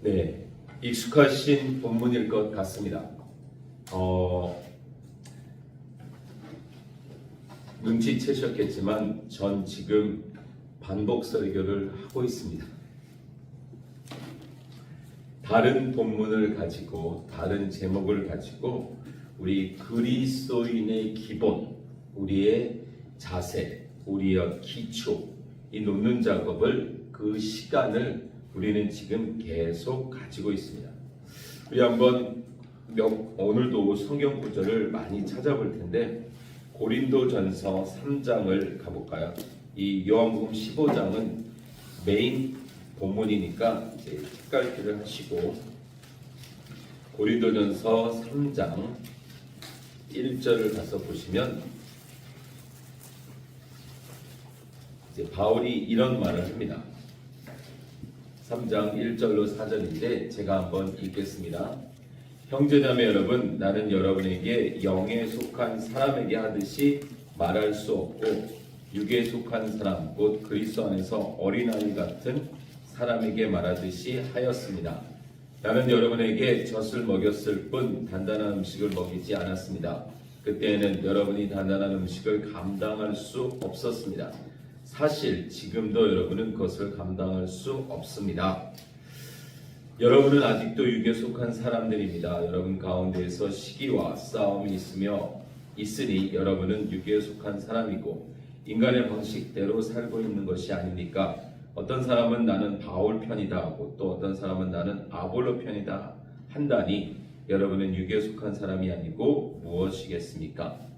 네, 익숙하신 본문일 것 같습니다. 눈치채셨겠지만 전 지금 반복 설교를 하고 있습니다. 다른 본문을 가지고 다른 제목을 가지고 우리 그리스도인의 기본, 우리의 자세, 우리의 기초, 이 놓는 작업을 그 시간을 우리는 지금 계속 가지고 있습니다. 우리 한번 오늘도 성경 구절을 많이 찾아볼 텐데 고린도전서 3장을 가볼까요? 이 요한복음 15장은 메인 본문이니까 이제 책갈피를 하시고 고린도전서 3장 1절을 가서 보시면 이제 바울이 이런 말을 합니다. 3장 1절로 4절인데 제가 한번 읽겠습니다. 형제자매 여러분, 나는 여러분에게 영에 속한 사람에게 하듯이 말할 수 없고 육에 속한 사람, 곧 그리스도 안에서 어린아이 같은 사람에게 말하듯이 하였습니다. 나는 여러분에게 젖을 먹였을 뿐 단단한 음식을 먹이지 않았습니다. 그때에는 여러분이 단단한 음식을 감당할 수 없었습니다. 사실 지금도 여러분은 그것을 감당할 수 없습니다. 여러분은 아직도 육에 속한 사람들입니다. 여러분 가운데에서 시기와 싸움이 있으니 여러분은 육에 속한 사람이고 인간의 방식대로 살고 있는 것이 아닙니까? 어떤 사람은 나는 바울 편이다 하고 또 어떤 사람은 나는 아볼로 편이다 한다니 여러분은 육에 속한 사람이 아니고 무엇이겠습니까?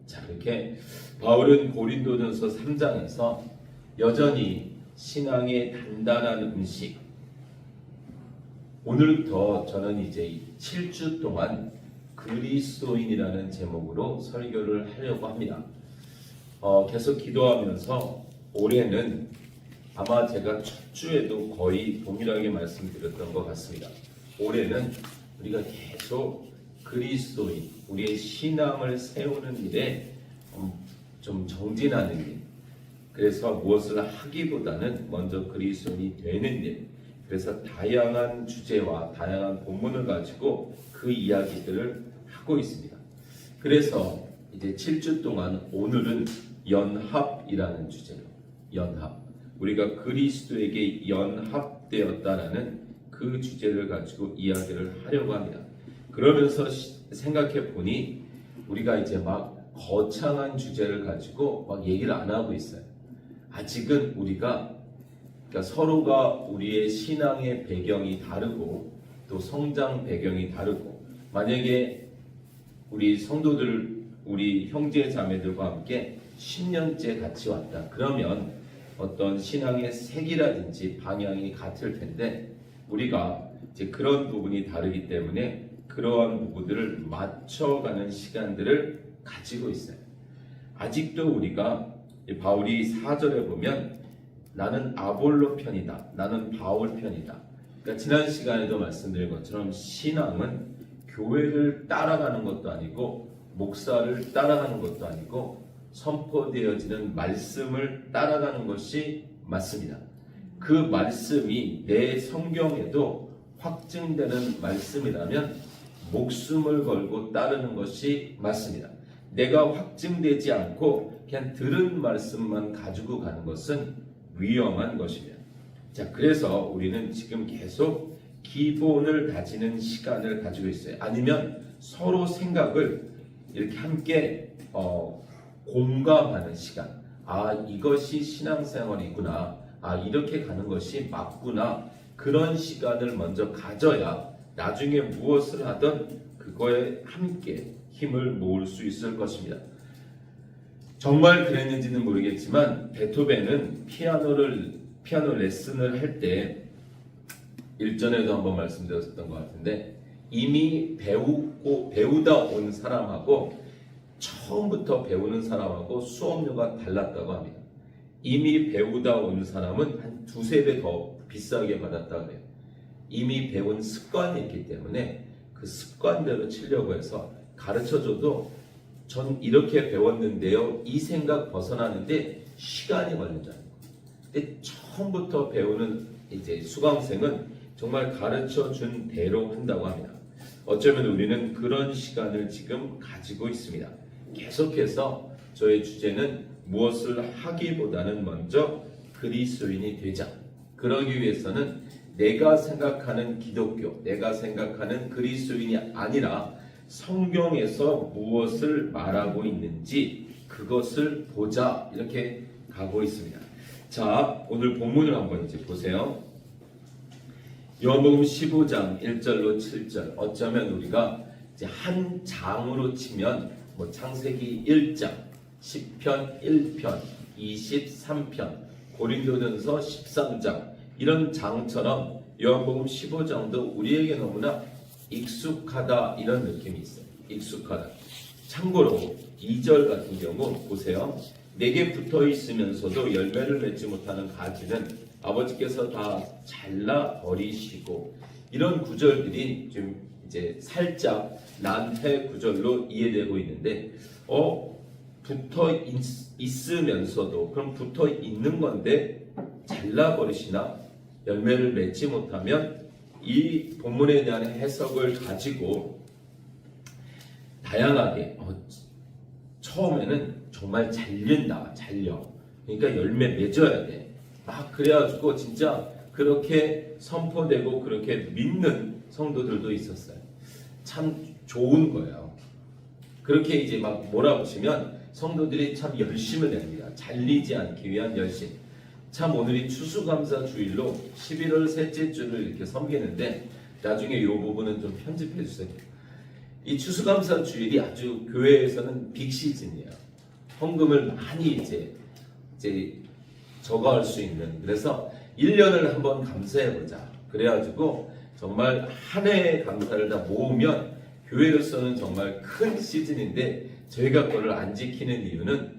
자, 이렇게 바울은 고린도전서 3장에서 여전히 신앙의 단단한 음식, 오늘부터 저는 이제 7주 동안 그리스도인이라는 제목으로 설교를 하려고 합니다. 계속 기도하면서 올해는 아마 제가 첫 주에도 거의 동일하게 말씀드렸던 것 같습니다. 올해는 우리가 계속 그리스도인, 우리의 신앙을 세우는 일에 좀 정진하는 일, 그래서 무엇을 하기보다는 먼저 그리스도인이 되는 일, 그래서 다양한 주제와 다양한 본문을 가지고 그 이야기들을 하고 있습니다. 그래서 이제 7주 동안 오늘은 연합이라는 주제로, 연합, 우리가 그리스도에게 연합되었다라는 그 주제를 가지고 이야기를 하려고 합니다. 그러면서 생각해 보니 우리가 이제 막 거창한 주제를 가지고 막 얘기를 안 하고 있어요. 아직은 우리가 그러니까 서로가 우리의 신앙의 배경이 다르고 또 성장 배경이 다르고, 만약에 우리 성도들, 우리 형제 자매들과 함께 10년째 같이 왔다 그러면 어떤 신앙의 색이라든지 방향이 같을 텐데 우리가 이제 그런 부분이 다르기 때문에 그러한 부분들을 맞춰가는 시간들을 가지고 있어요. 아직도 우리가 바울이 4절에 보면 나는 아볼로 편이다, 나는 바울 편이다. 그러니까 지난 시간에도 말씀드린 것처럼 신앙은 교회를 따라가는 것도 아니고 목사를 따라가는 것도 아니고 선포되어지는 말씀을 따라가는 것이 맞습니다. 그 말씀이 내 성경에도 확증되는 말씀이라면 목숨을 걸고 따르는 것이 맞습니다. 내가 확증되지 않고 그냥 들은 말씀만 가지고 가는 것은 위험한 것입니다. 자, 그래서 우리는 지금 계속 기본을 다지는 시간을 가지고 있어요. 아니면 서로 생각을 이렇게 함께 공감하는 시간. 아, 이것이 신앙생활이구나. 아, 이렇게 가는 것이 맞구나. 그런 시간을 먼저 가져야 나중에 무엇을 하든 그거에 함께 힘을 모을 수 있을 것입니다. 정말 그랬는지는 모르겠지만 베토벤은 피아노 레슨을 할 때 일전에도 한번 말씀드렸던 것 같은데 이미 배우다 온 사람하고 처음부터 배우는 사람하고 수업료가 달랐다고 합니다. 이미 배우다 온 사람은 한 두세 배 더 비싸게 받았다고 해요. 이미 배운 습관이 있기 때문에 그 습관대로 치려고 해서 가르쳐줘도 전 이렇게 배웠는데요, 이 생각 벗어나는데 시간이 걸린다는 거예요. 근데 처음부터 배우는 이제 수강생은 정말 가르쳐 준 대로 한다고 합니다. 어쩌면 우리는 그런 시간을 지금 가지고 있습니다. 계속해서 저의 주제는 무엇을 하기보다는 먼저 그리스도인이 되자. 그러기 위해서는 내가 생각하는 기독교, 내가 생각하는 그리스도인이 아니라 성경에서 무엇을 말하고 있는지 그것을 보자, 이렇게 가고 있습니다. 자, 오늘 본문을 한번 이제 보세요. 요한복음 15장 1절로 7절. 어쩌면 우리가 이제 한 장으로 치면 뭐 창세기 1장, 시편 1편, 23편, 고린도전서 13장 이런 장처럼 요한복음 15장도 우리에게 너무나 익숙하다, 이런 느낌이 있어요. 익숙하다. 참고로 2절 같은 경우 보세요. 내게 붙어 있으면서도 열매를 맺지 못하는 가지는 아버지께서 다 잘라 버리시고, 이런 구절들이 좀 이제 살짝 난해 구절로 이해되고 있는데, 붙어 있으면서도, 그럼 붙어 있는 건데 잘라 버리시나? 열매를 맺지 못하면, 이 본문에 대한 해석을 가지고 다양하게 처음에는 정말 잘린다, 잘려. 그러니까 열매 맺어야 돼. 막 그래가지고 진짜 그렇게 선포되고 그렇게 믿는 성도들도 있었어요. 참 좋은 거예요. 그렇게 이제 막 몰아붙이면 성도들이 참 열심을 냅니다. 잘리지 않기 위한 열심. 참 오늘이 추수감사 주일로 11월 셋째 주를 이렇게 섬기는데, 나중에 이 부분은 좀 편집해 주세요. 이 추수감사 주일이 아주 교회에서는 빅 시즌이에요. 헌금을 많이 이제 저거할 수 있는, 그래서 1년을 한번 감사해보자. 그래가지고 정말 한 해의 감사를 다 모으면 교회로서는 정말 큰 시즌인데, 저희가 그걸 안 지키는 이유는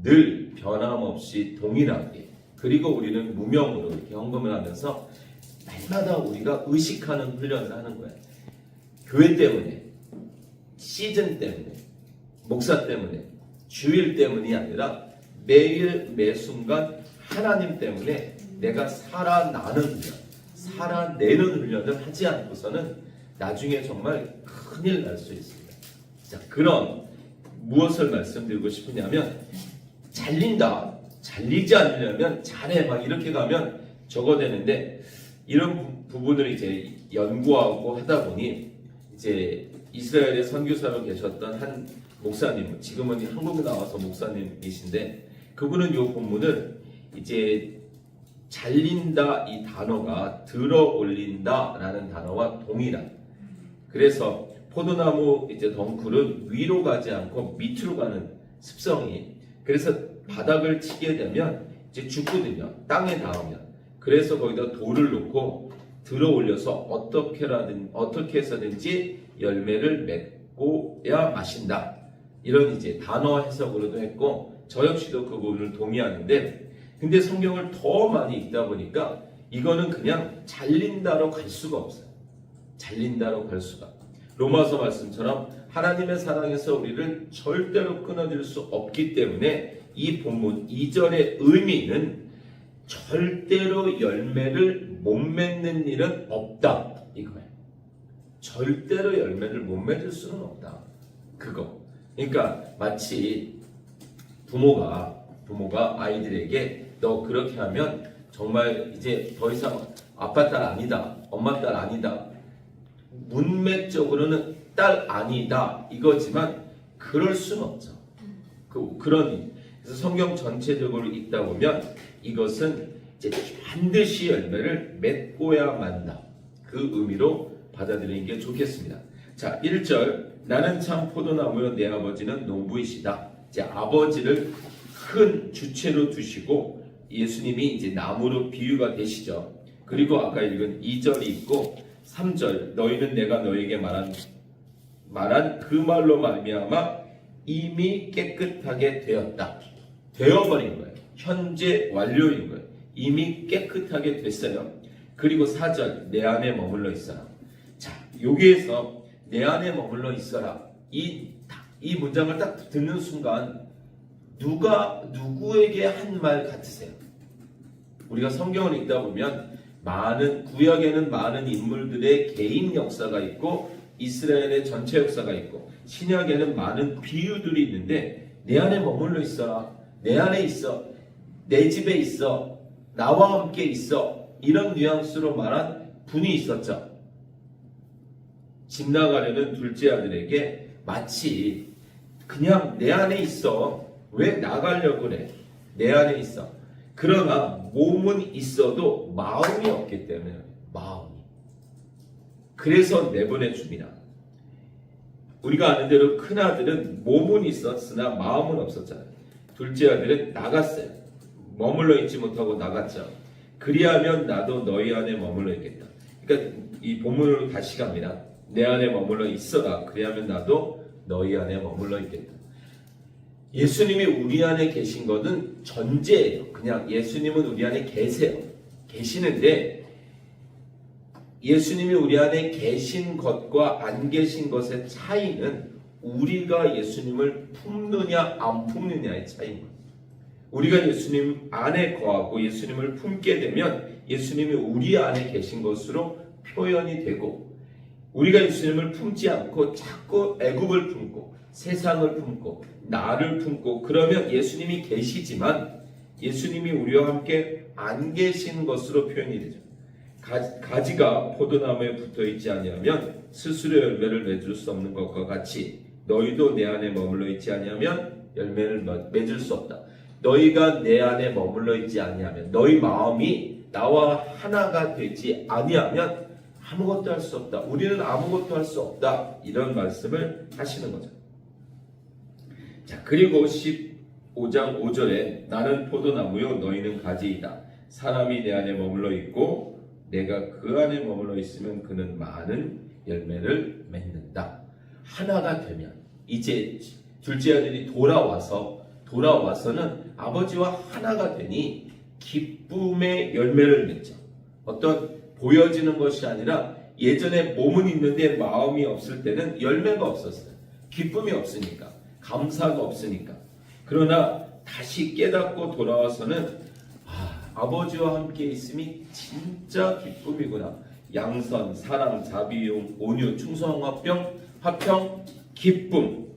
늘 변함없이 동일하게, 그리고 우리는 무명으로 이렇게 헌금을 하면서 날마다 우리가 의식하는 훈련을 하는 거예요. 교회 때문에, 시즌 때문에, 목사 때문에, 주일 때문이 아니라 매일 매순간 하나님 때문에 내가 살아나는 훈련, 살아내는 훈련을 하지 않고서는 나중에 정말 큰일 날 수 있습니다. 자, 그럼 무엇을 말씀드리고 싶으냐면, 잘린다, 잘리지 않으려면 잘해, 막 이렇게 가면 저거 되는데, 이런 부분을 이제 연구하고 하다 보니 이제 이스라엘에 선교사로 계셨던 한 목사님, 지금은 한국에 나와서 목사님이신데, 그분은 이 본문을 이제 잘린다, 이 단어가 들어 올린다라는 단어와 동일한, 그래서 포도나무 이제 덩쿨은 위로 가지 않고 밑으로 가는 습성이, 그래서 바닥을 치게 되면 이제 죽거든요. 땅에 닿으면. 그래서 거기다 돌을 놓고 들어 올려서 어떻게 해서든지 열매를 맺고야 마신다. 이런 이제 단어 해석으로도 했고, 저 역시도 그 부분을 동의하는데, 근데 성경을 더 많이 읽다 보니까 이거는 그냥 잘린다로 갈 수가 없어요. 잘린다로 갈 수가. 로마서 말씀처럼 하나님의 사랑에서 우리를 절대로 끊어질 수 없기 때문에 이 본문 2절의 의미는 절대로 열매를 못 맺는 일은 없다, 이거예요. 절대로 열매를 못 맺을 수는 없다, 그거. 그러니까 마치 부모가 아이들에게 너 그렇게 하면 정말 이제 더 이상 아빠 딸 아니다, 엄마 딸 아니다, 문맥적으로는 딸 아니다 이거지만 그럴 수는 없죠. 그런, 그래서 성경 전체적으로 읽다 보면 이것은 이제 반드시 열매를 맺고야 만다, 그 의미로 받아들이는 게 좋겠습니다. 자, 1절, 나는 참 포도나무요 내 아버지는 농부이시다. 이제 아버지를 큰 주체로 두시고 예수님이 이제 나무로 비유가 되시죠. 그리고 아까 읽은 2절이 있고 3절, 너희는 내가 너에게 말한 그 말로 말미암아 이미 깨끗하게 되었다. 되어버린 거예요. 현재 완료인 거예요. 이미 깨끗하게 됐어요. 그리고 4절, 내 안에 머물러 있어라. 자, 여기에서 내 안에 머물러 있어라, 이 문장을 딱 듣는 순간 누구에게 한 말 같으세요? 우리가 성경을 읽다 보면 구약에는 많은 인물들의 개인 역사가 있고 이스라엘의 전체 역사가 있고 신약에는 많은 비유들이 있는데 내 안에 머물러 있어라. 내 안에 있어. 내 집에 있어. 나와 함께 있어. 이런 뉘앙스로 말한 분이 있었죠. 집 나가려는 둘째 아들에게 마치 그냥 내 안에 있어. 왜 나가려고 그래? 내 안에 있어. 그러나 몸은 있어도 마음이 없기 때문에 마음이. 그래서 내보내 줍니다. 우리가 아는 대로 큰 아들은 몸은 있었으나 마음은 없었잖아요. 둘째 아들은 나갔어요. 머물러 있지 못하고 나갔죠. 그리하면 나도 너희 안에 머물러 있겠다. 그러니까 이 본문으로 다시 갑니다. 내 안에 머물러 있어라. 그리하면 나도 너희 안에 머물러 있겠다. 예수님이 우리 안에 계신 것은 전제예요. 그냥 예수님은 우리 안에 계세요. 계시는데 예수님이 우리 안에 계신 것과 안 계신 것의 차이는 우리가 예수님을 품느냐 안 품느냐의 차이입니다. 우리가 예수님 안에 거하고 예수님을 품게 되면 예수님이 우리 안에 계신 것으로 표현이 되고 우리가 예수님을 품지 않고 자꾸 애굽을 품고 세상을 품고 나를 품고 그러면 예수님이 계시지만 예수님이 우리와 함께 안 계신 것으로 표현이 되죠. 가지가 포도나무에 붙어있지 아니하면 스스로 열매를 맺을 수 없는 것과 같이 너희도 내 안에 머물러 있지 아니하면 열매를 맺을 수 없다. 너희가 내 안에 머물러 있지 아니하면 너희 마음이 나와 하나가 되지 아니하면 아무것도 할 수 없다. 우리는 아무것도 할 수 없다. 이런 말씀을 하시는 거죠. 자, 그리고 15장 5절에 나는 포도나무요 너희는 가지이다. 사람이 내 안에 머물러 있고 내가 그 안에 머물러 있으면 그는 많은 열매를 맺는다. 하나가 되면 이제 둘째 아들이 돌아와서는 아버지와 하나가 되니 기쁨의 열매를 맺죠. 어떤 보여지는 것이 아니라 예전에 몸은 있는데 마음이 없을 때는 열매가 없었어요. 기쁨이 없으니까, 감사가 없으니까. 그러나 다시 깨닫고 돌아와서는 아버지와 함께 있음이 진짜 기쁨이구나. 양선, 사랑, 자비용, 온유, 충성, 화평, 기쁨.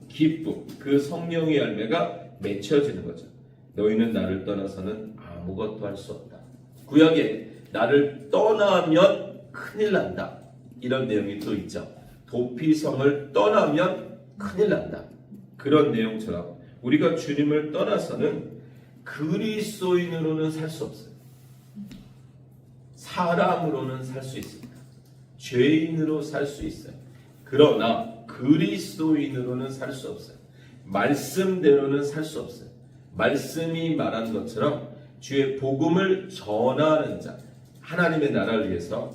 그 성령의 열매가 맺혀지는 거죠. 너희는 나를 떠나서는 아무것도 할 수 없다. 구약에 나를 떠나면 큰일 난다. 이런 내용이 또 있죠. 도피성을 떠나면 큰일 난다. 그런 내용처럼 우리가 주님을 떠나서는 그리스도인으로는 살 수 없어요. 사람으로는 살 수 있습니다. 죄인으로 살 수 있어요. 그러나 그리스도인으로는 살 수 없어요. 말씀대로는 살 수 없어요. 말씀이 말한 것처럼 주의 복음을 전하는 자, 하나님의 나라를 위해서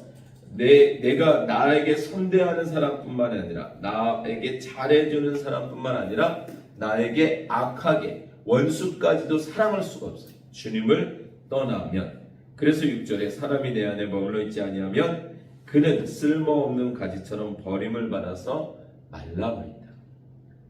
내가 나에게 선대하는 사람뿐만 아니라 나에게 잘해주는 사람뿐만 아니라 나에게 악하게 원수까지도 사랑할 수가 없어요. 주님을 떠나면. 그래서 6절에 사람이 내 안에 머물러 있지 아니하면 그는 쓸모없는 가지처럼 버림을 받아서 말라버린다.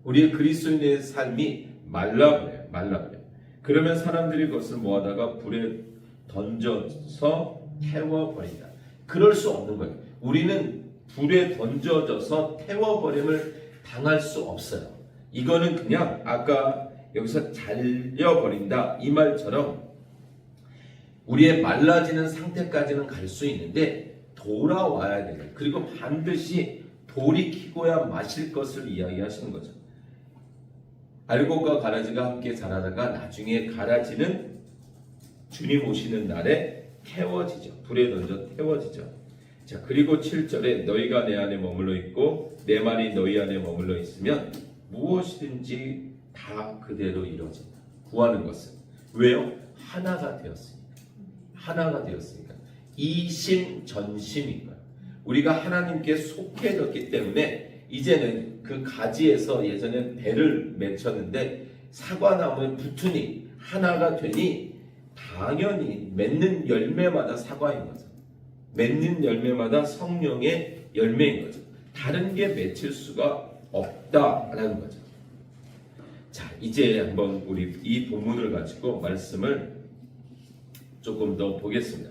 우리의 그리스도인의 삶이 말라버려요. 그러면 사람들이 그것을 모아다가 불에 던져서 태워버린다. 그럴 수 없는 거예요. 우리는 불에 던져져서 태워버림을 당할 수 없어요. 이거는 그냥 아까 여기서 잘려버린다 이 말처럼 우리의 말라지는 상태까지는 갈 수 있는데 돌아와야 돼요. 그리고 반드시 돌이키고야 마실 것을 이야기하시는 거죠. 알곡과 가라지가 함께 자라다가 나중에 가라지는 주님 오시는 날에 태워지죠. 불에 던져 태워지죠. 자, 그리고 7절에 너희가 내 안에 머물러 있고 내 말이 너희 안에 머물러 있으면 무엇이든지 다 그대로 이루어진다. 구하는 것은. 왜요? 하나가 되었으니까. 이심전심인 거예요. 우리가 하나님께 속해졌기 때문에 이제는 그 가지에서 예전에 배를 맺혔는데 사과나무에 붙으니 하나가 되니 당연히 맺는 열매마다 사과인 거죠. 맺는 열매마다 성령의 열매인 거죠. 다른 게 맺힐 수가 없다라는 거죠. 자, 이제 한번 우리 이 본문을 가지고 말씀을 조금 더 보겠습니다.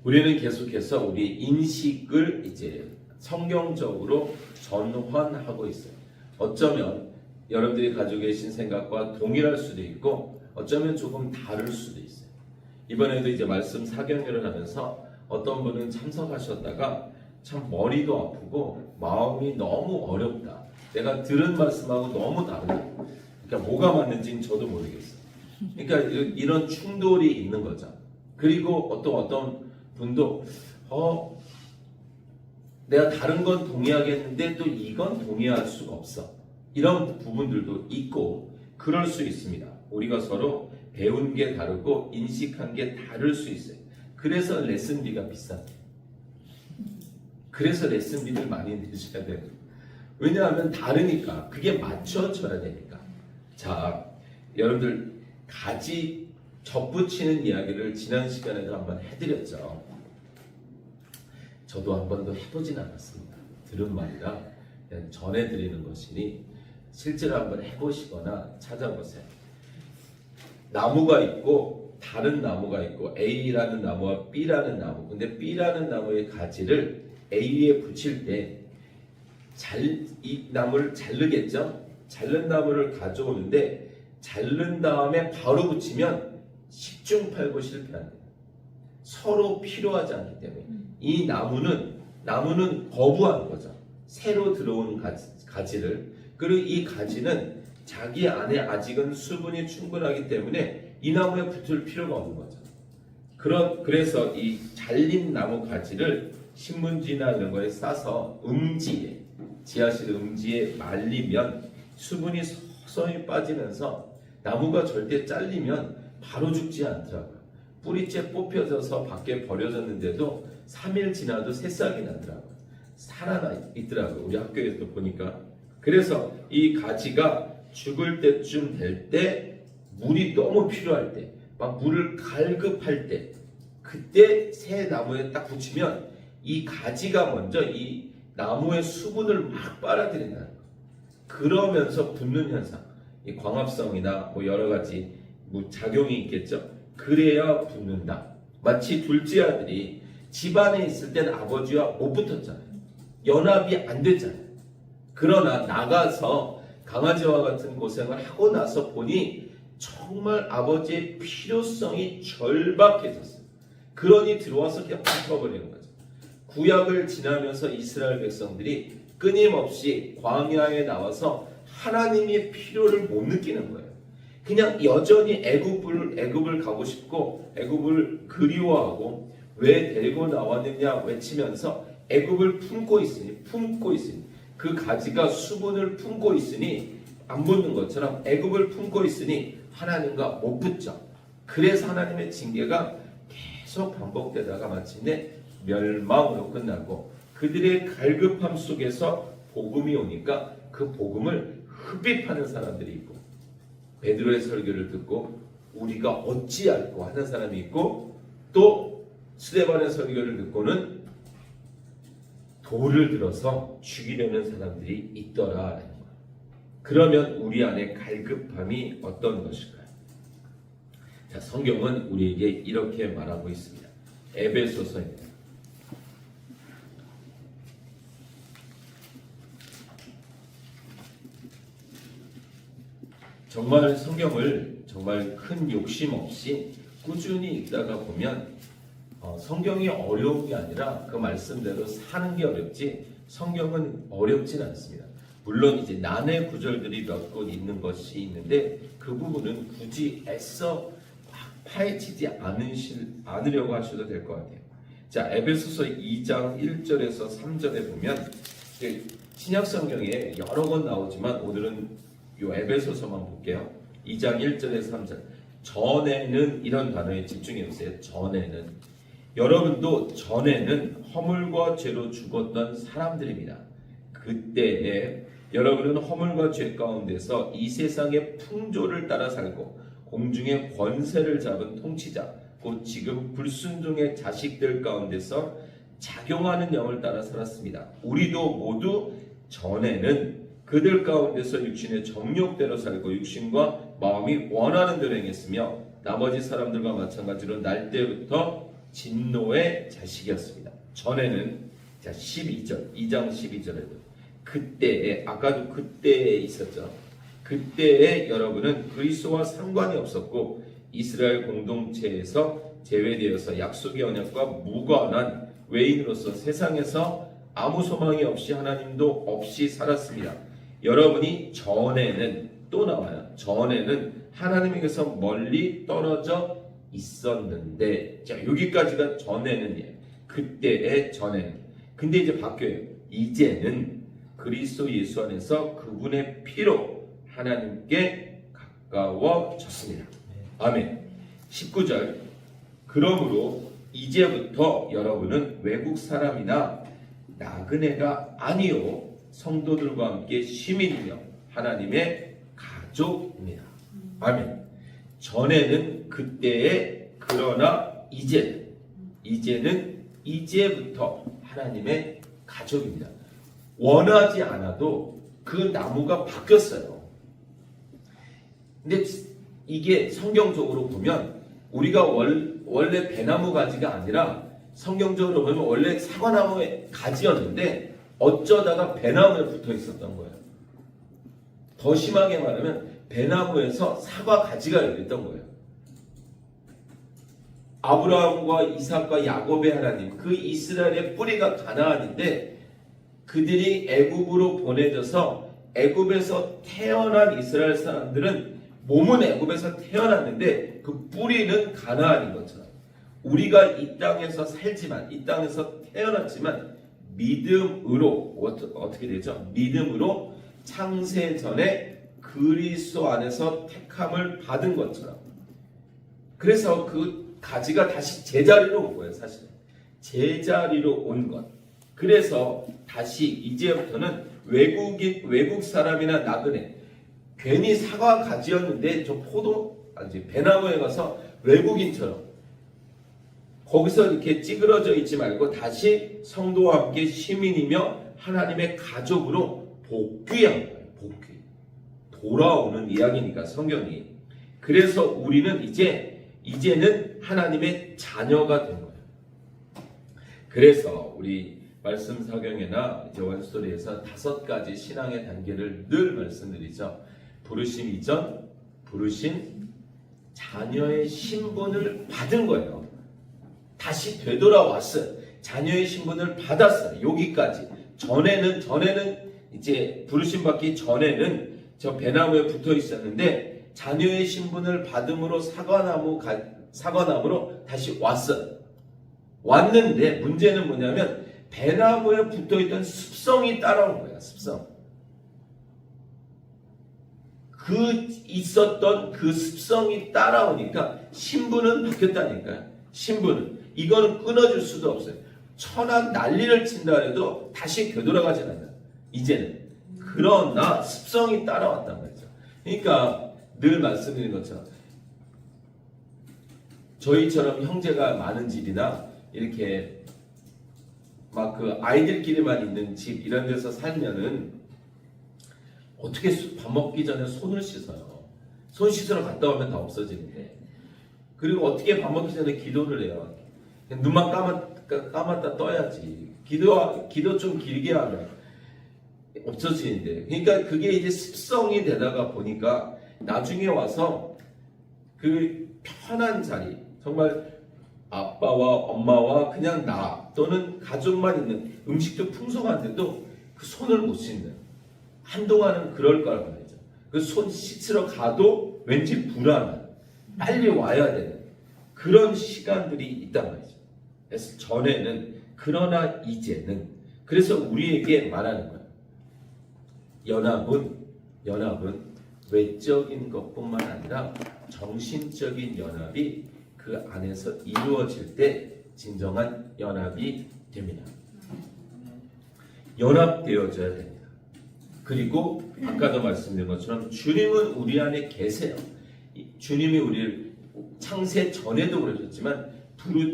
우리는 계속해서 우리 인식을 이제 성경적으로 전환하고 있어요. 어쩌면 여러분들이 가지고 계신 생각과 동일할 수도 있고 어쩌면 조금 다를 수도 있어요. 이번에도 이제 말씀 사경회를 하면서 어떤 분은 참석하셨다가 참 머리도 아프고 마음이 너무 어렵다. 내가 들은 말씀하고 너무 다르다. 그러니까 뭐가 맞는지는 저도 모르겠어요. 그러니까 이런 충돌이 있는 거죠. 그리고 어떤 분도 내가 다른 건 동의하겠는데 또 이건 동의할 수가 없어. 이런 부분들도 있고 그럴 수 있습니다. 우리가 서로 배운 게 다르고 인식한 게 다를 수 있어요. 그래서 레슨비가 비싸요. 그래서 레슨비를 많이 내셔야 돼요. 왜냐하면 다르니까 그게 맞춰져야 되니까. 자, 여러분들 가지 접붙이는 이야기를 지난 시간에도 한번 해드렸죠. 저도 한 번도 해보진 않았습니다. 들은 말이라 그냥 전해드리는 것이니 실제로 한번 해보시거나 찾아보세요. 나무가 있고 다른 나무가 있고 A라는 나무와 B라는 나무. 근데 B라는 나무의 가지를 A에 붙일 때 이 나무를 자르겠죠? 자른 나무를 가져오는데 자른 다음에 바로 붙이면 십중팔구 실패한대요. 서로 필요하지 않기 때문에 이 나무는 거부하는 거죠. 새로 들어온 가지를. 그리고 이 가지는 자기 안에 아직은 수분이 충분하기 때문에 이 나무에 붙을 필요가 없는 거죠. 그래서 이 잘린 나무 가지를 신문지나 이런 거에 싸서 지하실 음지에 말리면 수분이 서서히 빠지면서 나무가 절대 잘리면 바로 죽지 않더라고요. 뿌리째 뽑혀져서 밖에 버려졌는데도 3일 지나도 새싹이 나더라고요. 살아나 있더라고요. 우리 학교에서 보니까. 그래서 이 가지가 죽을 때쯤 될 때 물이 너무 필요할 때 막 물을 갈급할 때 그때 새 나무에 딱 붙이면 이 가지가 먼저 이 나무의 수분을 막 빨아들인다는 거예요. 그러면서 붙는 현상, 이 광합성이나 뭐 여러 가지 뭐 작용이 있겠죠. 그래야 붙는다. 마치 둘째 아들이 집안에 있을 때는 아버지와 못 붙었잖아요. 연합이 안 됐잖아요. 그러나 나가서 강아지와 같은 고생을 하고 나서 보니 정말 아버지의 필요성이 절박해졌어요. 그러니 들어와서 그냥 붙어버리는 거죠. 구약을 지나면서 이스라엘 백성들이 끊임없이 광야에 나와서 하나님의 필요를 못 느끼는 거예요. 그냥 여전히 애굽을 가고 싶고 애굽을 그리워하고 왜 데리고 나왔느냐 외치면서 애굽을 품고 있으니 그 가지가 수분을 품고 있으니 안 붙는 것처럼 애굽을 품고 있으니 하나님과 못 붙죠. 그래서 하나님의 징계가 계속 반복되다가 마침내 멸망으로 끝나고 그들의 갈급함 속에서 복음이 오니까 그 복음을 흡입하는 사람들이 있고 베드로의 설교를 듣고 우리가 어찌할꼬 하는 사람이 있고 또 스데반의 설교를 듣고는 돌을 들어서 죽이려는 사람들이 있더라. 그러면 우리 안에 갈급함이 어떤 것일까요? 자, 성경은 우리에게 이렇게 말하고 있습니다. 에베소서입니다. 정말 성경을 정말 큰 욕심 없이 꾸준히 읽다가 보면 성경이 어려운 게 아니라 그 말씀대로 사는 게 어렵지 성경은 어렵진 않습니다. 물론 이제 난해 구절들이 몇 곳 있는 것이 있는데 그 부분은 굳이 애써 파헤치지 않으려고 하셔도 될 것 같아요. 자, 에베소서 2장 1절에서 3절에 보면 신약 성경에 여러 번 나오지만 오늘은 이 에베소서만 볼게요. 2장 1절에서 3절. 전에는 이런 단어에 집중해 보세요. 전에는 여러분도 전에는 허물과 죄로 죽었던 사람들입니다. 그때에 여러분은 허물과 죄 가운데서 이 세상의 풍조를 따라 살고 공중의 권세를 잡은 통치자 곧 지금 불순종의 자식들 가운데서 작용하는 영을 따라 살았습니다. 우리도 모두 전에는 그들 가운데서 육신의 정욕대로 살고 육신과 마음이 원하는 대로 행했으며 나머지 사람들과 마찬가지로 날 때부터 진노의 자식이었습니다. 전에는 자 12절 2장 12절에도 그때에 아까도 그때에 있었죠. 그때에 여러분은 그리스도와 상관이 없었고 이스라엘 공동체에서 제외되어서 약속의 언약과 무관한 외인으로서 세상에서 아무 소망이 없이 하나님도 없이 살았습니다. 여러분이 전에는 또 나와요. 전에는 하나님에게서 멀리 떨어져 있었는데 자 여기까지가 전에는이에요. 그때의 전에는. 근데 이제 바뀌어요. 이제는 그리스도 예수 안에서 그분의 피로 하나님께 가까워졌습니다. 아멘. 19절 그러므로 이제부터 여러분은 외국 사람이나 나그네가 아니요 성도들과 함께 시민이며 하나님의 가족입니다. 아멘. 전에는 그때에 그러나 이제는 이제부터 하나님의 가족입니다. 원하지 않아도 그 나무가 바뀌었어요. 근데 이게 성경적으로 보면 우리가 원래 배나무 가지가 아니라 성경적으로 보면 원래 사과나무의 가지였는데 어쩌다가 배나무에 붙어 있었던 거예요. 더 심하게 말하면 배나무에서 사과 가지가 열렸던 거예요. 아브라함과 이삭과 야곱의 하나님, 그 이스라엘의 뿌리가 가나안인데 그들이 애굽으로 보내져서 애굽에서 태어난 이스라엘 사람들은 몸은 애굽에서 태어났는데 그 뿌리는 가나안인 것처럼 우리가 이 땅에서 살지만 이 땅에서 태어났지만 믿음으로 어떻게 되죠? 믿음으로 창세 전에 그리스도 안에서 택함을 받은 것처럼 그래서 그 가지가 다시 제자리로 온 거예요. 사실은 제자리로 온 것. 그래서 다시 이제부터는 외국 사람이나 나그네 괜히 사과 가지였는데 저 배나무에 가서 외국인처럼 거기서 이렇게 찌그러져 있지 말고 다시 성도와 함께 시민이며 하나님의 가족으로 복귀한 거예요. 복귀. 돌아오는 이야기니까 성경이. 그래서 우리는 이제는 하나님의 자녀가 된 거예요. 그래서 우리 말씀 사경이나 이제 원스토리에서 5가지 신앙의 단계를 늘 말씀드리죠. 부르심 이전, 부르심, 자녀의 신분을 받은 거예요. 다시 되돌아왔어요. 자녀의 신분을 받았어요. 여기까지. 전에는 이제 부르심 받기 전에는 저 배나무에 붙어 있었는데 자녀의 신분을 받음으로 사과나무로 다시 왔어요. 왔는데 문제는 뭐냐면 배나무에 붙어 있던 습성이 따라온 거야. 습성. 있었던 그 습성이 따라오니까 신분은 바뀌었다니까요. 신분은. 이거는 끊어줄 수도 없어요. 천한 난리를 친다 해도 다시 되돌아가지 않아요. 이제는. 그러나 습성이 따라왔단 말이죠. 그러니까 늘 말씀드린 것처럼 저희처럼 형제가 많은 집이나 이렇게 막 그 아이들끼리만 있는 집 이런 데서 살면은 어떻게 밥 먹기 전에 손을 씻어요. 손 씻으러 갔다 오면 다 없어지는데. 그리고 어떻게 밥 먹기 전에 기도를 해요. 눈만 감았다 떠야지. 기도 좀 길게 하면 없어지는데. 그러니까 그게 이제 습성이 되다가 보니까 나중에 와서 그 편한 자리, 정말 아빠와 엄마와 그냥 나 또는 가족만 있는 음식도 풍성한데도 그 손을 못 씻는. 한동안은 그럴 거란 말이죠. 그 손 씻으러 가도 왠지 불안한, 빨리 와야 되는 그런 시간들이 있단 말이죠. 그래서 전에는 그러나 이제는 그래서 우리에게 말하는 거예요. 연합은 외적인 것뿐만 아니라 정신적인 연합이 그 안에서 이루어질 때 진정한 연합이 됩니다. 연합되어져야 됩니다. 그리고 아까도 말씀드린 것처럼 주님은 우리 안에 계세요. 주님이 우리를 창세 전에도 그러셨지만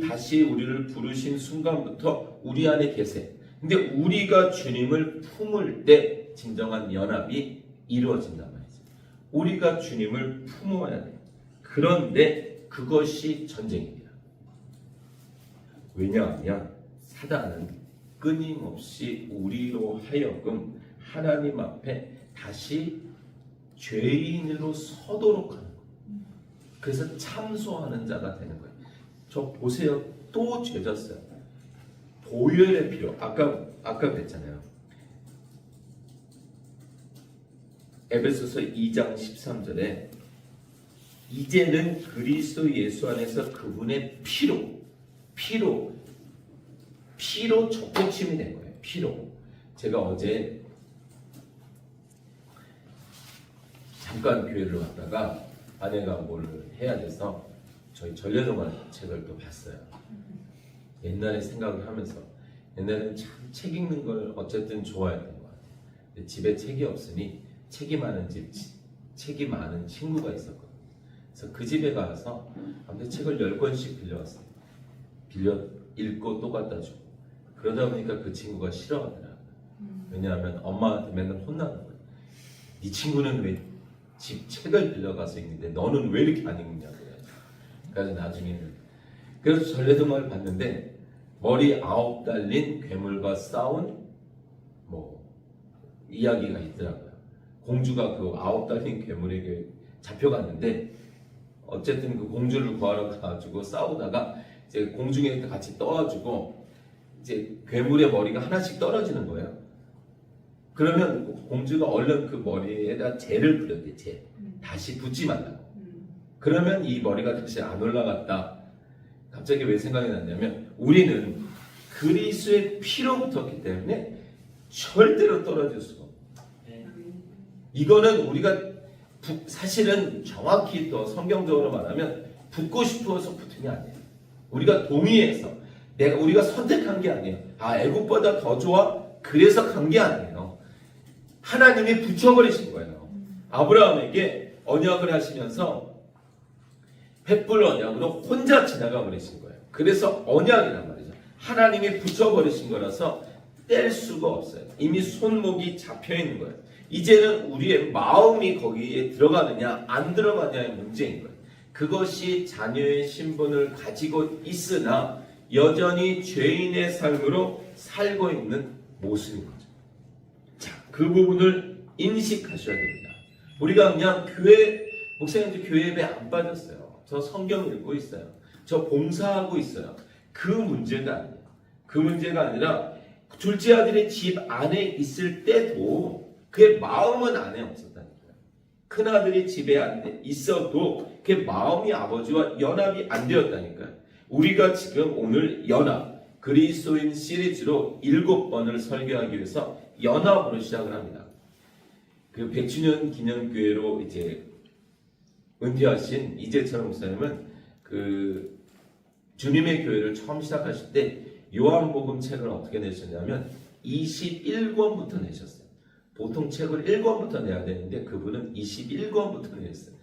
다시 우리를 부르신 순간부터 우리 안에 계세요. 근데 우리가 주님을 품을 때 진정한 연합이 이루어진단 말이죠. 우리가 주님을 품어야 돼요. 그런데 그것이 전쟁입니다. 왜냐하면 사단은 끊임없이 우리로 하여금 하나님 앞에 다시 죄인으로 서도록 하는 거예요. 그래서 참소하는 자가 되는 거예요. 저 보세요. 또 죄졌어요. 보혈의 피로. 아까 그랬잖아요. 에베소서 2장 13절에 이제는 그리스도 예수 안에서 그분의 피로 접붙임이 된 거예요. 피로. 제가 어제 잠깐 교회를 왔다가 아내가 뭘 해야 돼서 저희 전래동화 책을 또 봤어요. 옛날에 생각을 하면서 옛날에는 참 책 읽는 걸 어쨌든 좋아했던 것 같아요. 근데 집에 책이 없으니 책이 많은 책이 많은 친구가 있었거든요. 그래서 그 집에 가서 아무튼 책을 10권씩 빌려왔어요. 빌려 읽고 또 갖다 주고. 그러다 보니까 그 친구가 싫어하더라고요. 왜냐하면 엄마한테 맨날 혼나는 거예요. 네 친구는 왜 집 책을 빌려가서 읽는데 너는 왜 이렇게 안 읽느냐고요. 그래서 나중에는 그래서 전래동화를 봤는데 머리 9 달린 괴물과 싸운 이야기가 있더라고요. 공주가 그 9 달린 괴물에게 잡혀갔는데 어쨌든 그 공주를 구하러 가가지고 싸우다가 이제 공중에 같이 떠가지고 이제 괴물의 머리가 하나씩 떨어지는 거예요. 그러면 공주가 얼른 그 머리에다 재를 뿌렸대. 재. 다시 붙지 말라고. 그러면 이 머리가 다시 안 올라갔다. 갑자기 왜 생각이 났냐면 우리는 그리스도의 피로 붙었기 때문에 절대로 떨어질 수가 없어요. 이거는 우리가 사실은 정확히 또 성경적으로 말하면 붙고 싶어서 붙은 게 아니에요. 우리가 동의해서 우리가 선택한 게 아니에요. 애국보다 더 좋아? 그래서 간 게 아니에요. 하나님이 붙여버리신 거예요. 아브라함에게 언약을 하시면서 횃불 언약으로 혼자 지나가 버리신 거예요. 그래서 언약이란 말이죠. 하나님이 붙여버리신 거라서 뗄 수가 없어요. 이미 손목이 잡혀 있는 거예요. 이제는 우리의 마음이 거기에 들어가느냐 안 들어가냐의 문제인 거예요. 그것이 자녀의 신분을 가지고 있으나 여전히 죄인의 삶으로 살고 있는 모습인 거죠. 자, 그 부분을 인식하셔야 됩니다. 우리가 그냥 목사님들 교회 예배 안 빠졌어요. 저 성경 읽고 있어요. 저 봉사하고 있어요. 그 문제가 아니에요. 그 문제가 아니라 둘째 아들이 집 안에 있을 때도 그의 마음은 안에 없었다니까요. 큰 아들이 집에 안에 있어도 그의 마음이 아버지와 연합이 안 되었다니까요. 우리가 지금 오늘 그리스도인 시리즈로 7번을 설교하기 위해서 연합으로 시작을 합니다. 그 100주년 기념교회로 이제 은퇴하신 이재철 목사님은 그 주님의 교회를 처음 시작하실 때 요한복음 책을 어떻게 내셨냐면 21권부터 내셨어요. 보통 책을 1권부터 내야 되는데 그분은 21권부터 냈어요.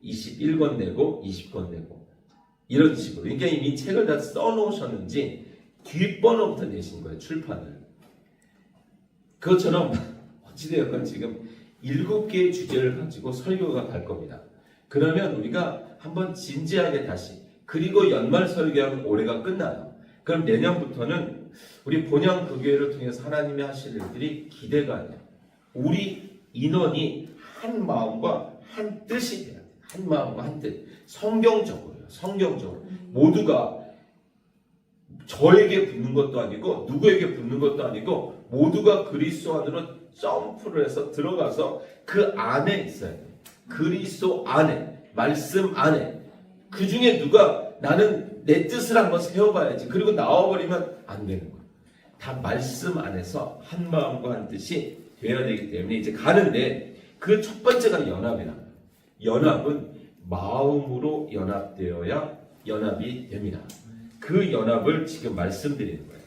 21권 내고 20권 내고 이런 식으로. 그러니까 이미 책을 다 써놓으셨는지 뒷번호부터 내신 거예요. 출판을. 그것처럼 어찌되었건 지금 7개의 주제를 가지고 설교가 갈 겁니다. 그러면 우리가 한번 진지하게 다시 그리고 연말 설교하면 올해가 끝나요. 그럼 내년부터는 우리 본향 그 교회를 통해서 하나님이 하실 일들이 기대가 돼요. 우리 인원이 한 마음과 한 뜻이 돼야 돼요. 한 마음과 한 뜻. 성경적으로요. 성경적으로. 모두가 저에게 붙는 것도 아니고 누구에게 붙는 것도 아니고 모두가 그리스도 안으로 점프를 해서 들어가서 그 안에 있어야 돼요. 그리스도 안에, 말씀 안에. 그 중에 누가 나는 내 뜻을 한번 세워봐야지. 그리고 나와버리면 안 되는 거예요. 다 말씀 안에서 한 마음과 한 뜻이 되어야 되기 때문에 이제 가는데 그 첫 번째가 연합이랍니다. 연합은 마음으로 연합되어야 연합이 됩니다. 그 연합을 지금 말씀드리는 거예요.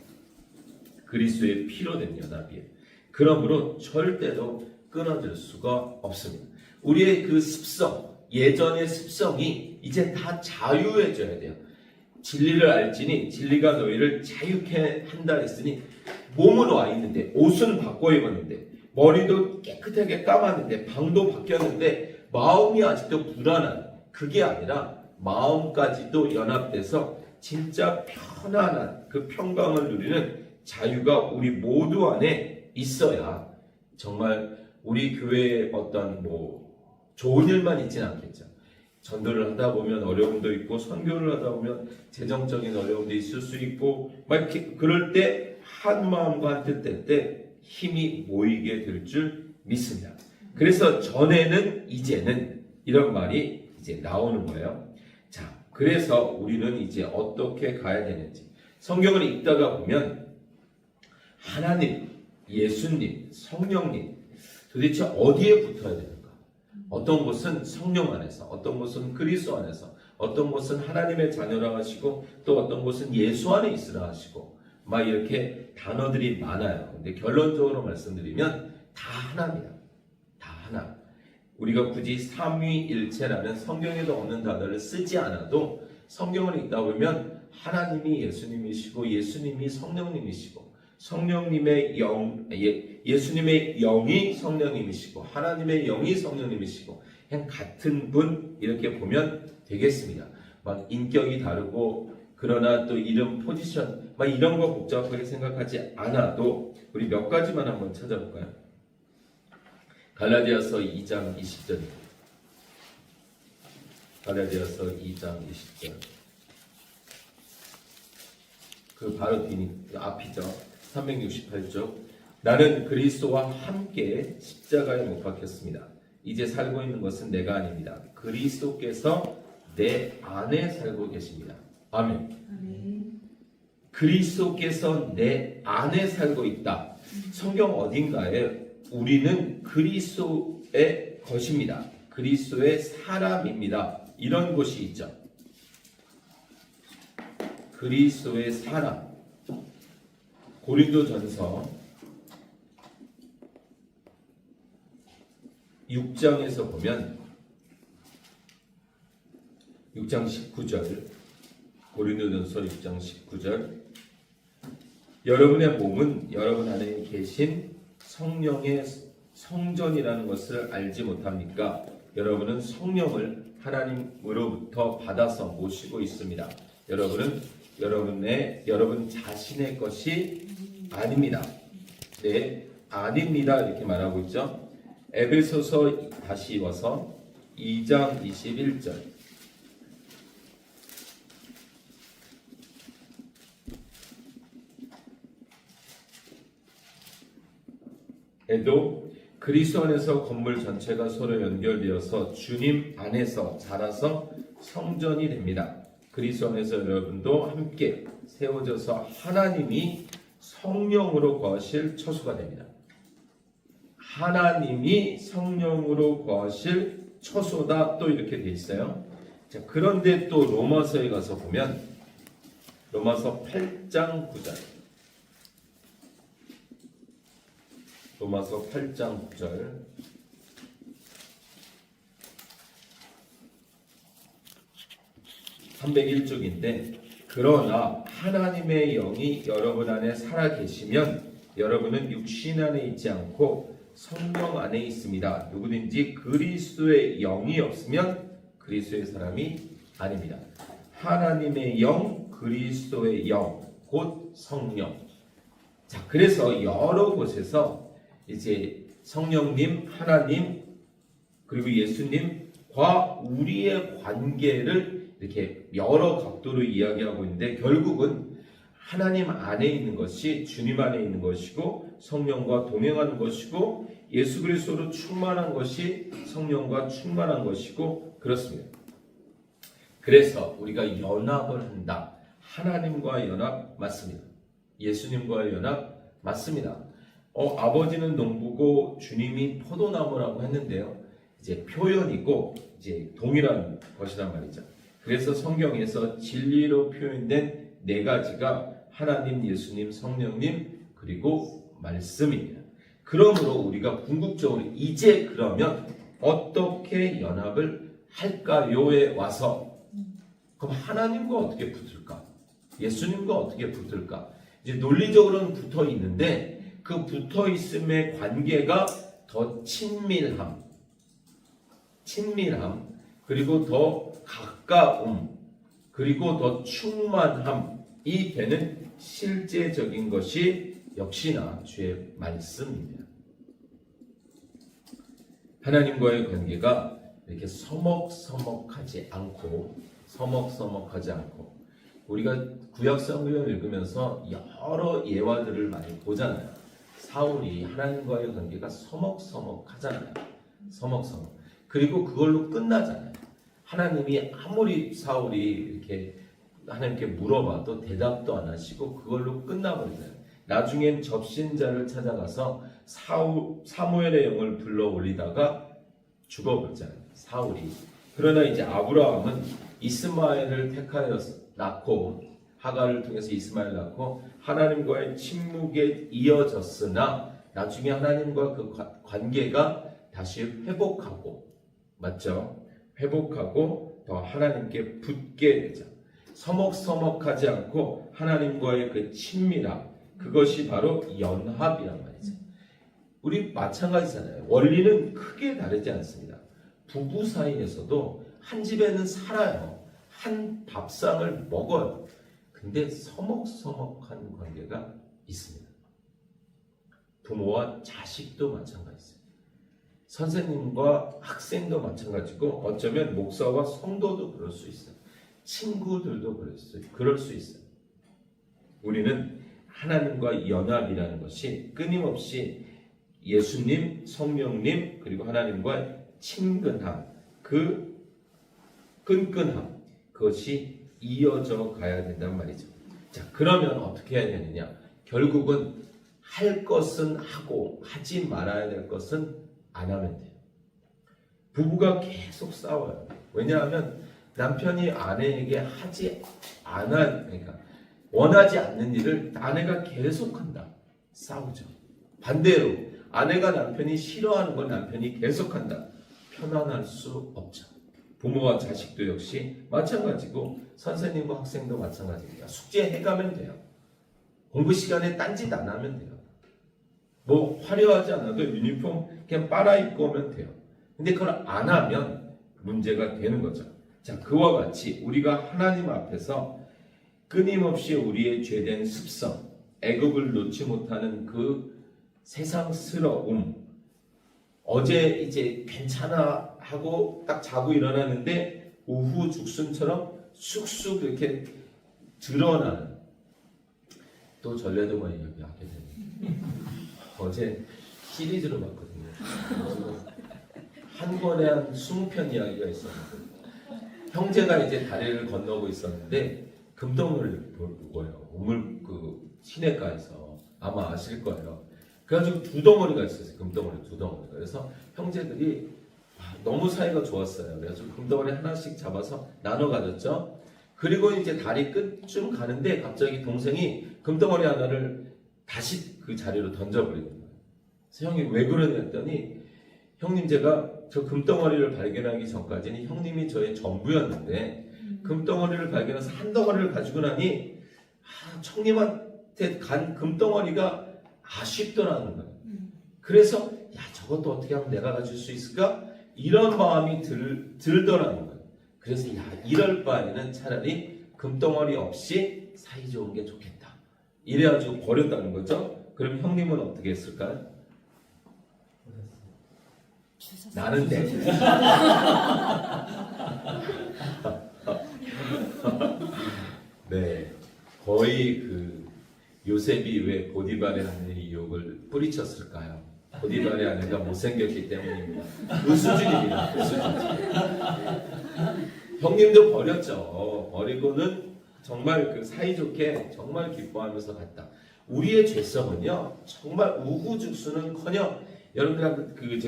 그리스도의 피로 된 연합이에요. 그러므로 절대로 끊어질 수가 없습니다. 우리의 그 습성, 예전의 습성이 이제 다 자유해져야 돼요. 진리를 알지니 진리가 너희를 자유케 한다 했으니 몸은 와 있는데 옷은 바꿔 입었는데 머리도 깨끗하게 감았는데 방도 바뀌었는데 마음이 아직도 불안한 그게 아니라 마음까지도 연합돼서 진짜 편안한 그 평강을 누리는 자유가 우리 모두 안에 있어야 정말 우리 교회에 어떤 좋은 일만 있진 않겠죠. 전도를 하다 보면 어려움도 있고 선교를 하다 보면 재정적인 어려움도 있을 수 있고 막 이렇게 그럴 때 한 마음과 한 뜻 될 때 힘이 모이게 될 줄 믿습니다. 그래서 전에는 이제는 이런 말이 이제 나오는 거예요. 자, 그래서 우리는 이제 어떻게 가야 되는지 성경을 읽다가 보면 하나님, 예수님, 성령님 도대체 어디에 붙어야 되는가? 어떤 곳은 성령 안에서, 어떤 곳은 그리스도 안에서, 어떤 곳은 하나님의 자녀라 하시고 또 어떤 곳은 예수 안에 있으라 하시고 막 이렇게 단어들이 많아요. 근데 결론적으로 말씀드리면 다 하나입니다. 다 하나. 우리가 굳이 삼위일체라는 성경에도 없는 단어를 쓰지 않아도 성경을 읽다 보면 하나님이 예수님이시고 예수님이 성령님이시고 성령님의 예수님의 영이 성령님이시고 하나님의 영이 성령님이시고 그냥 같은 분 이렇게 보면 되겠습니다. 막 인격이 다르고 그러나 또 이름 포지션 막 이런 거 복잡하게 생각하지 않아도 우리 몇 가지만 한번 찾아볼까요? 갈라디아서 2장 20절. 갈라디아서 2장 20절. 그 바로 앞이죠. 368쪽. 나는 그리스도와 함께 십자가에 못 박혔습니다. 이제 살고 있는 것은 내가 아닙니다. 그리스도께서 내 안에 살고 계십니다. 아멘. 그리스도께서 내 안에 살고 있다. 성경 어딘가에 우리는 그리스도의 것입니다. 그리스도의 사람입니다. 이런 곳이 있죠. 그리스도의 사람. 고린도전서 6장에서 보면 6장 19절 고린도전서 6장 19절 여러분의 몸은 여러분 안에 계신 성령의 성전이라는 것을 알지 못합니까? 여러분은 성령을 하나님으로부터 받아서 모시고 있습니다. 여러분은 여러분 자신의 것이 아닙니다. 네, 아닙니다. 이렇게 말하고 있죠. 에베소서 다시 와서 2장 21절. 에도 그리스도 안에서 건물 전체가 서로 연결되어서 주님 안에서 자라서 성전이 됩니다. 그리스도 안에서 여러분도 함께 세워져서 하나님이 성령으로 거하실 처소가 됩니다. 하나님이 성령으로 거하실 처소다. 또 이렇게 돼 있어요. 자, 그런데 또 로마서에 가서 보면 로마서 8장 9절. 로마서 8장 9절. (301쪽인데) 그러나 하나님의 영이 여러분 안에 살아 계시면 여러분은 육신 안에 있지 않고 성령 안에 있습니다. 누구든지 그리스도의 영이 없으면 그리스도의 사람이 아닙니다. 하나님의 영, 그리스도의 영, 곧 성령. 자, 그래서 여러 곳에서 이제 성령님, 하나님, 그리고 예수님과 우리의 관계를 이렇게 여러 각도로 이야기하고 있는데 결국은 하나님 안에 있는 것이 주님 안에 있는 것이고 성령과 동행하는 것이고 예수 그리스도로 충만한 것이 성령과 충만한 것이고 그렇습니다. 그래서 우리가 연합을 한다. 하나님과 연합 맞습니다. 예수님과의 연합 맞습니다. 아버지는 농부고 주님이 포도나무라고 했는데요. 이제 표현이고 이제 동일한 것이란 말이죠. 그래서 성경에서 진리로 표현된 네 가지가 하나님, 예수님, 성령님 그리고 말씀입니다. 그러므로 우리가 궁극적으로 이제 그러면 어떻게 연합을 할까요에 와서 그럼 하나님과 어떻게 붙을까? 예수님과 어떻게 붙을까? 이제 논리적으로는 붙어 있는데 그 붙어 있음의 관계가 더 친밀함 그리고 더 가까움 그리고 더 충만함이 되는 실제적인 것이 역시나 주의 말씀입니다. 하나님과의 관계가 이렇게 서먹서먹하지 않고 우리가 구약 성경을 읽으면서 여러 예화들을 많이 보잖아요. 사울이 하나님과의 관계가 서먹서먹하잖아요. 서먹서먹. 그리고 그걸로 끝나잖아요. 하나님이 아무리 사울이 이렇게 하나님께 물어봐도 대답도 안 하시고 그걸로 끝나버리잖아요. 나중엔 접신자를 찾아가서 사무엘의 영을 불러 올리다가 죽어버렸잖아요. 사울이. 그러나 이제 아브라함은 이스마엘을 택하여 낳고 하갈을 통해서 이스마엘을 낳고 하나님과의 침묵에 이어졌으나 나중에 하나님과 그 관계가 다시 회복하고, 맞죠? 회복하고 더 하나님께 붙게 되죠. 서먹서먹하지 않고 하나님과의 그 친밀함, 그것이 바로 연합이란 말이죠. 우리 마찬가지잖아요. 원리는 크게 다르지 않습니다. 부부 사이에서도 한 집에는 살아요. 한 밥상을 먹어요. 근데 서먹서먹한 관계가 있습니다. 부모와 자식도 마찬가지예요. 선생님과 학생도 마찬가지고 어쩌면 목사와 성도도 그럴 수 있어요. 친구들도 그럴 수 있어요. 우리는 하나님과 연합이라는 것이 끊임없이 예수님, 성령님, 그리고 하나님과 친근함, 그 끈끈함, 그것이 이어져 가야 된단 말이죠. 자, 그러면 어떻게 해야 되느냐? 결국은 할 것은 하고 하지 말아야 될 것은 안 하면 돼요. 부부가 계속 싸워요. 왜냐하면 남편이 아내에게 그러니까 원하지 않는 일을 아내가 계속한다. 싸우죠. 반대로 아내가 남편이 싫어하는 걸 남편이 계속한다. 편안할 수 없죠. 부모와 자식도 역시 마찬가지고 선생님과 학생도 마찬가지입니다. 숙제 해가면 돼요. 공부 시간에 딴짓 안 하면 돼요. 뭐 화려하지 않아도 유니폼 그냥 빨아입고 오면 돼요. 근데 그걸 안 하면 문제가 되는 거죠. 자, 그와 같이 우리가 하나님 앞에서 끊임없이 우리의 죄된 습성, 애굽을 놓지 못하는 그 세상스러움, 어제 이제 괜찮아 하고 딱 자고 일어나는데 오후 죽순처럼 쑥쑥 이렇게 드러나는, 또 전래동화 이야기하게 되네. 어제 시리즈로 봤거든요. 한 권에 한 20편 이야기가 있었는데 형제가 이제 다리를 건너고 있었는데 금덩어리를 본 거예요. 우물 그 시내가에서 아마 아실 거예요. 그래가지고 두 덩어리가 있었어요. 금덩어리 두 덩어리가. 그래서 형제들이 너무 사이가 좋았어요. 그래가지고 금덩어리 하나씩 잡아서 나눠 가졌죠. 그리고 이제 다리 끝쯤 가는데 갑자기 동생이 금덩어리 하나를 다시 그 자리로 던져버리는 거예요. 그래서 형이 왜 그러냐 했더니, 형님 제가 저 금덩어리를 발견하기 전까지는 형님이 저의 전부였는데 금덩어리를 발견해서 한 덩어리를 가지고 나니 형님한테 간 금덩어리가 아쉽더라는 거예요. 그래서 저것도 어떻게 하면 내가 가질 수 있을까? 이런 마음이 들더라는 거예요. 그래서 이럴 바에는 차라리 금덩어리 없이 사이좋은 게 좋겠다. 이래가지고 버렸다는 거죠. 그럼 형님은 어떻게 했을까요? 나는 내 네, 거의 그 요셉이 왜 보디발의 아내의 유혹을 뿌리쳤을까요? 보디발의 아내가 못생겼기 때문입니다. 그 수준입니다. 그 수준. 형님도 버렸죠. 버리고는 정말 그 사이좋게 정말 기뻐하면서 갔다. 우리의 죄성은요, 정말 우후죽순은커녕, 여러분들 그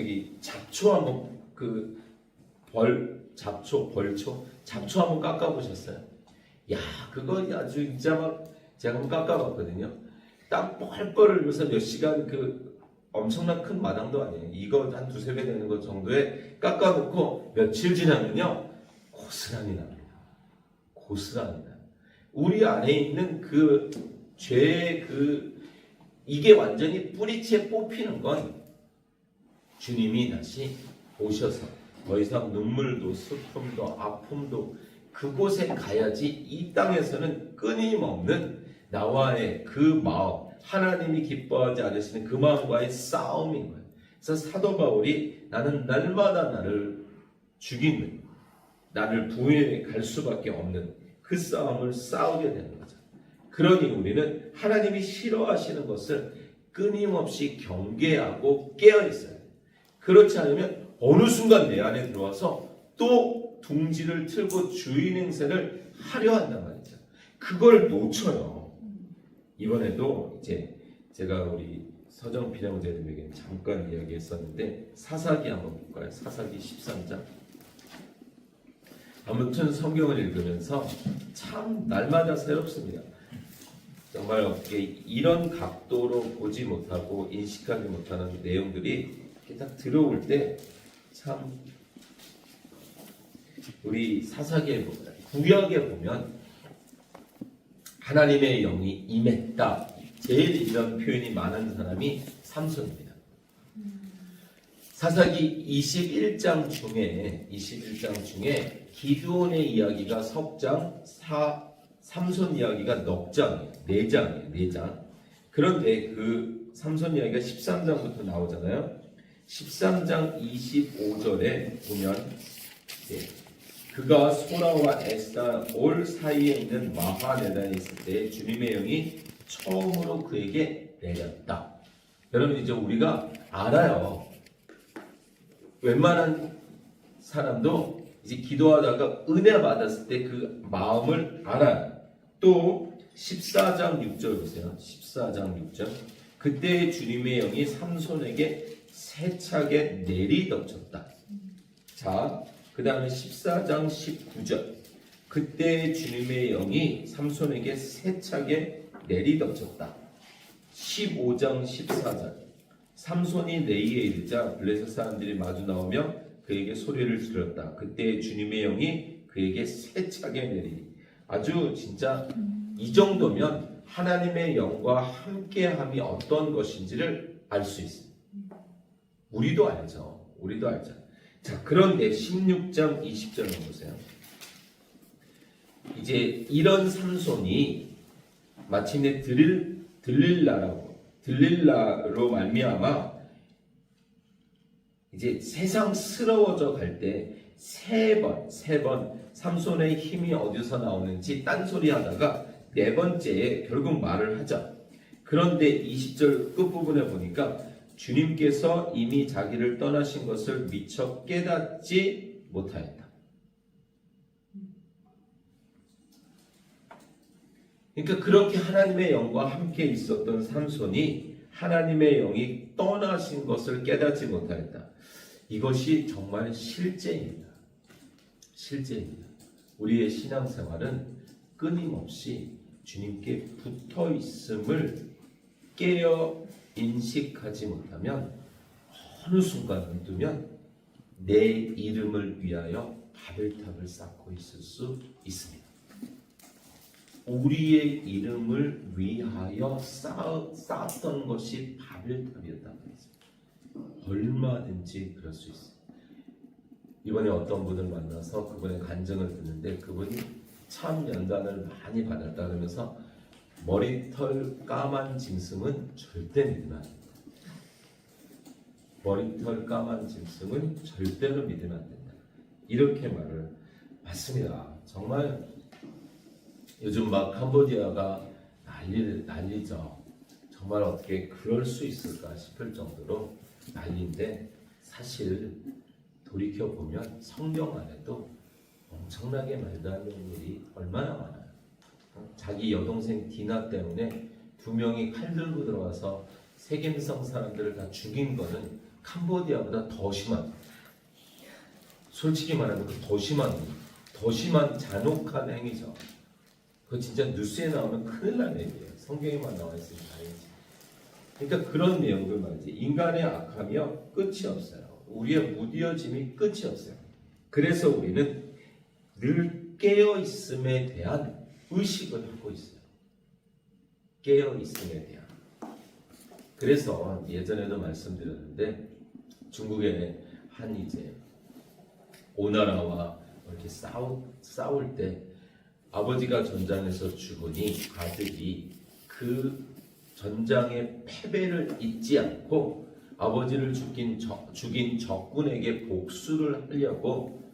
잡초 한번 잡초 한번 깎아보셨어요? 그거 아주 진짜 막 제가 한번 깎아봤거든요. 딱 뻘뻘을 위해서 몇 시간 엄청난 큰 마당도 아니에요. 이거 한 두세 배 되는 것 정도에 깎아놓고 며칠 지나면요, 고스란히 납니다. 고스란히 나요. 우리 안에 있는 그 죄의 이게 완전히 뿌리채 뽑히는 건 주님이 다시 오셔서 더 이상 눈물도 슬픔도 아픔도 그곳에 가야지 이 땅에서는 끊임없는 나와의 그 마음, 하나님이 기뻐하지 않으시는 그 마음과의 싸움인 거예요. 그래서 사도 바울이 나는 날마다 나를 죽이는, 나를 부인해 갈 수밖에 없는 그 싸움을 싸우게 되는 거죠. 그러니 우리는 하나님이 싫어하시는 것을 끊임없이 경계하고 깨어 있어야 돼요. 그렇지 않으면 어느 순간 내 안에 들어와서 또 둥지를 틀고 주인 행세를 하려 한단 말이죠. 그걸 놓쳐요. 이번에도 이제 제가 우리 서정 비령제들에게 잠깐 이야기했었는데 사사기 한번 볼까요? 사사기 13장. 아무튼 성경을 읽으면서 참 날마다 새롭습니다. 정말 어떻게 이런 각도로 보지 못하고 인식하지 못하는 내용들이 이렇게 딱 들어올 때 참 우리 사사기에 보면, 구약에 보면 하나님의 영이 임했다. 제일 이런 표현이 많은 사람이 삼손입니다. 사사기 21장 중에 기드온의 이야기가 석장, 삼손 이야기가 넉장이에요. 4장. 그런데 그 삼손 이야기가 13장부터 나오잖아요. 13장 25절에 보면 그가 소라와 에스타올 사이에 있는 마하네단에 있을 때 주님의 영이 처음으로 그에게 내렸다. 여러분 이제 우리가 알아요. 웬만한 사람도 이제 기도하다가 은혜 받았을 때 그 마음을 알아요. 또 14장 6절 보세요. 14장 6절. 그때 주님의 영이 삼손에게 세차게 내리덮쳤다. 자, 그 다음에 14장 19절. 그때 주님의 영이 삼손에게 세차게 내리덮쳤다. 15장 14절. 삼손이 내이에 이르자 블레셋 사람들이 마주 나오며 그에게 소리를 질렀다. 그때 주님의 영이 그에게 세차게 내리니. 아주 진짜 이 정도면 하나님의 영과 함께함이 어떤 것인지를 알 수 있습니다. 우리도 알죠. 자, 그런데 16장 20절을 보세요. 이제 이런 삼손이 마침내 들릴라로 말미암아 이제 세상스러워져 갈 때 세 번 삼손의 힘이 어디서 나오는지 딴소리 하다가 네 번째에 결국 말을 하죠. 그런데 20절 끝부분에 보니까 주님께서 이미 자기를 떠나신 것을 미처 깨닫지 못하였다. 그러니까 그렇게 하나님의 영과 함께 있었던 삼손이 하나님의 영이 떠나신 것을 깨닫지 못하였다. 이것이 정말 실제입니다. 우리의 신앙생활은 끊임없이 주님께 붙어 있음을 깨어 인식하지 못하면 어느 순간 눈 뜨면 내 이름을 위하여 바벨탑을 쌓고 있을 수 있습니다. 우리의 이름을 위하여 쌓았던 것이 바벨탑이었다는 거죠. 얼마든지 그럴 수 있어요. 이번에 어떤 분을 만나서 그분의 간증을 듣는데 그분이 참 연단을 많이 받았다 그러면서 머리털 까만 짐승은 절대 믿으면 안 된다. 머리털 까만 짐승은 절대로 믿으면 안 된다. 이렇게 말을 맞습니다. 정말 요즘 막 캄보디아가 난리죠. 정말 어떻게 그럴 수 있을까 싶을 정도로 난리인데 사실 돌이켜보면 성경 안에도 엄청나게 말도 안 되는 일이 얼마나 많아요. 자기 여동생 디나 때문에 2명이 칼 들고 들어와서 세겜성 사람들을 다 죽인 거는 캄보디아보다 더 심한, 솔직히 말하면 더 심한 잔혹한 행위죠. 그거 진짜 뉴스에 나오면 큰일 나는 얘기예요. 성경에만 나와 있으면 다행이지. 그러니까 그런 내용들 말이지. 인간의 악하며 끝이 없어요. 우리의 무디어짐이 끝이 없어요. 그래서 우리는 늘 깨어있음에 대한 의식을 하고 있어요. 깨어있음에 대한. 그래서 예전에도 말씀드렸는데 중국의 한 이제 오나라와 이렇게 싸울 때 아버지가 전장에서 죽으니 아들이 그 전장의 패배를 잊지 않고 아버지를 죽인 적군에게 복수를 하려고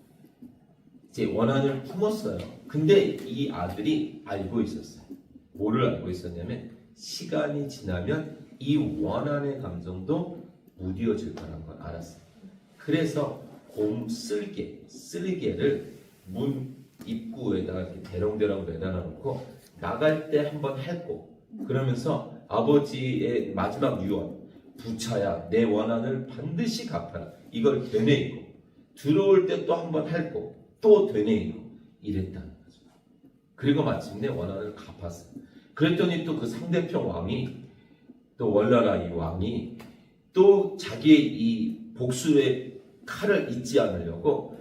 이제 원한을 품었어요. 근데 이 아들이 알고 있었어요. 뭐를 알고 있었냐면 시간이 지나면 이 원한의 감정도 무뎌질 거라는 걸 알았어요. 그래서 쓸개를 문 입구에다가 이렇게 대롱대롱 매달아 놓고 나갈 때 한번 핥고 그러면서 아버지의 마지막 유언 부차야 내 원한을 반드시 갚아라 이걸 되뇌이고 들어올 때 또 한번 핥고 또 되뇌이고 이랬다는 거죠. 그리고 마침내 원한을 갚았어요. 그랬더니 또 그 상대편 왕이 또 월나라 이 왕이 또 자기의 이 복수의 칼을 잊지 않으려고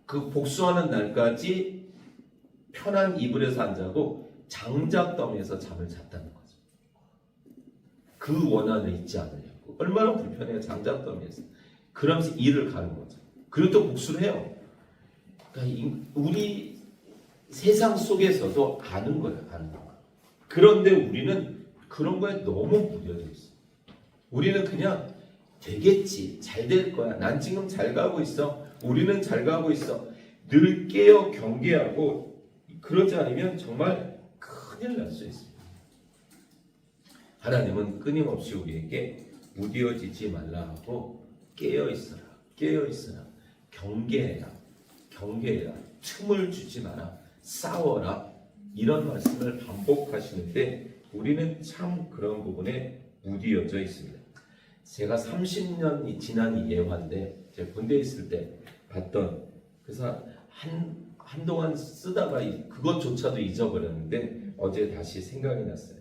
그 복수하는 날까지 편한 이불에서 안 자고 장작더미에서 잠을 잤다는 거죠. 그 원한을 잊지 않으려고. 얼마나 불편해요, 장작더미에서. 그러면서 일을 가는 거죠. 그리고 또 복수를 해요. 그러니까 우리 세상 속에서도 아는 거예요, 아는 거. 그런데 우리는 그런 거에 너무 무뎌져 있어요. 우리는 그냥 되겠지, 잘 될 거야. 난 지금 잘 가고 있어. 우리는 잘 가고 있어. 늘 깨어 경계하고 그러지 않으면 정말 큰일 날 수 있습니다. 하나님은 끊임없이 우리에게 무뎌지지 말라 하고 깨어 있어라, 깨어 있어라, 경계해라, 경계해라, 틈을 주지 마라, 싸워라 이런 말씀을 반복하시는데 우리는 참 그런 부분에 무뎌져 있습니다. 제가 30년이 지난 이 예화인데 제가 군대에 있을 때 봤던 그래서 한동안 쓰다가 그것조차도 잊어버렸는데 어제 다시 생각이 났어요.